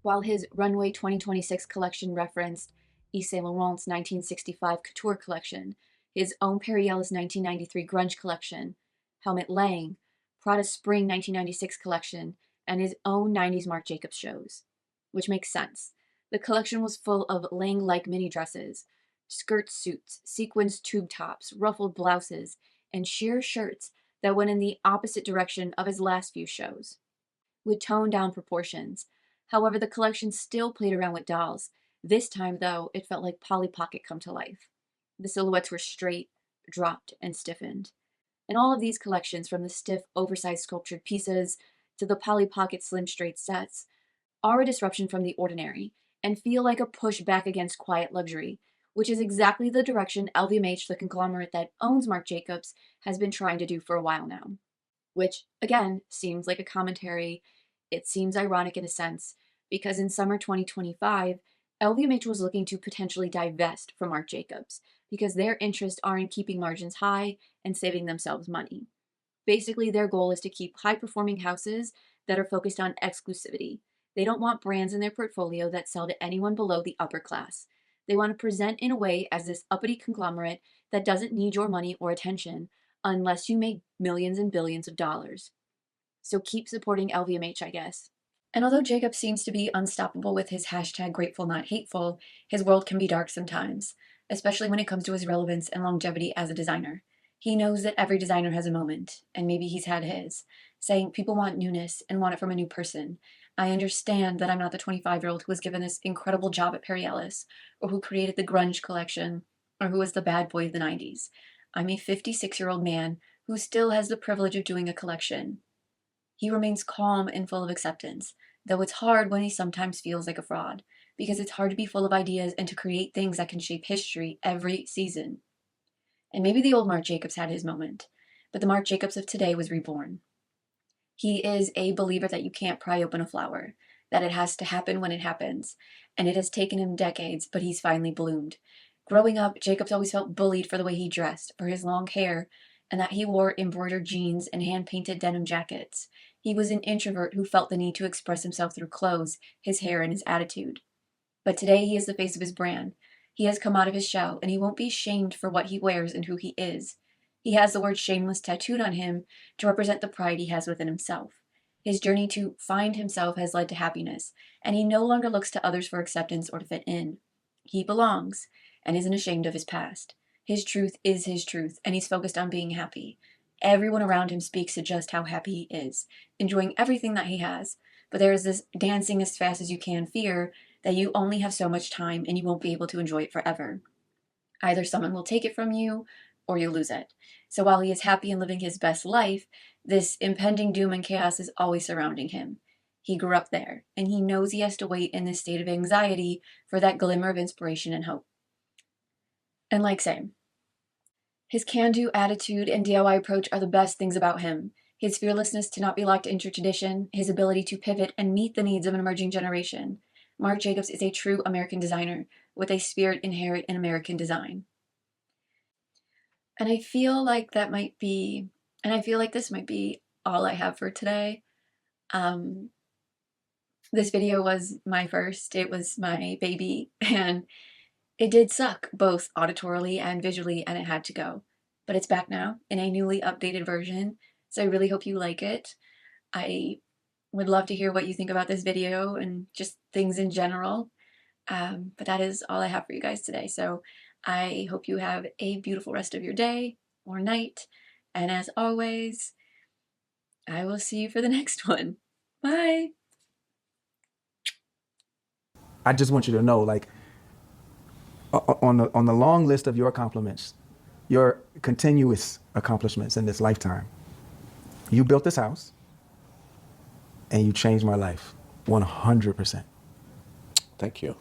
While his Runway 2026 collection referenced Yves Saint Laurent's 1965 couture collection, his own Periella's 1993 grunge collection, Helmut Lang, Prada's Spring 1996 collection, and his own 90s Marc Jacobs shows. Which makes sense. The collection was full of Lang-like mini dresses, skirt suits, sequins tube tops, ruffled blouses, and sheer shirts that went in the opposite direction of his last few shows, with toned down proportions. However, the collection still played around with dolls. This time, though, it felt like Polly Pocket come to life. The silhouettes were straight, dropped, and stiffened. And all of these collections, from the stiff, oversized sculptured pieces to the Polly Pocket slim straight sets, are a disruption from the ordinary and feel like a push back against quiet luxury, which is exactly the direction LVMH, the conglomerate that owns Marc Jacobs, has been trying to do for a while now. Which, again, seems like a commentary. It seems ironic in a sense, because in summer 2025, LVMH was looking to potentially divest from Marc Jacobs because their interests are in keeping margins high and saving themselves money. Basically, their goal is to keep high-performing houses that are focused on exclusivity. They don't want brands in their portfolio that sell to anyone below the upper class. They want to present in a way as this uppity conglomerate that doesn't need your money or attention unless you make millions and billions of dollars. So keep supporting LVMH, I guess. And although Jacob seems to be unstoppable with his hashtag grateful not hateful, his world can be dark sometimes, especially when it comes to his relevance and longevity as a designer. He knows that every designer has a moment, and maybe he's had his, saying people want newness and want it from a new person. I understand that I'm not the 25-year-old who was given this incredible job at Periella's, or who created the grunge collection, or who was the bad boy of the 90s. I'm a 56-year-old man who still has the privilege of doing a collection. He remains calm and full of acceptance, though it's hard when he sometimes feels like a fraud, because it's hard to be full of ideas and to create things that can shape history every season. And maybe the old Marc Jacobs had his moment, but the Marc Jacobs of today was reborn. He is a believer that you can't pry open a flower, that it has to happen when it happens, and it has taken him decades, but he's finally bloomed. Growing up, Jacobs always felt bullied for the way he dressed, for his long hair, and that he wore embroidered jeans and hand-painted denim jackets. He was an introvert who felt the need to express himself through clothes, his hair, and his attitude. But today he is the face of his brand. He has come out of his shell, and he won't be shamed for what he wears and who he is. He has the word shameless tattooed on him to represent the pride he has within himself. His journey to find himself has led to happiness, and he no longer looks to others for acceptance or to fit in. He belongs, and isn't ashamed of his past. His truth is his truth, and he's focused on being happy. Everyone around him speaks to just how happy he is, enjoying everything that he has. But there is this dancing as fast as you can fear that you only have so much time and you won't be able to enjoy it forever. Either someone will take it from you or you lose it. So while he is happy and living his best life, this impending doom and chaos is always surrounding him. He grew up there, and he knows he has to wait in this state of anxiety for that glimmer of inspiration and hope. And like same. His can-do attitude and DIY approach are the best things about him. His fearlessness to not be locked into tradition, his ability to pivot and meet the needs of an emerging generation. Marc Jacobs is a true American designer with a spirit inherent in American design. And I feel like this might be all I have for today. This video was my first, it was my baby, and it did suck, both auditorily and visually, and it had to go. But it's back now in a newly updated version, so I really hope you like it. I would love to hear what you think about this video and just things in general. But that is all I have for you guys today. So I hope you have a beautiful rest of your day or night. And as always, I will see you for the next one. Bye. I just want you to know, like, on the long list of your accomplishments, your continuous accomplishments in this lifetime, you built this house and you changed my life 100%. Thank you.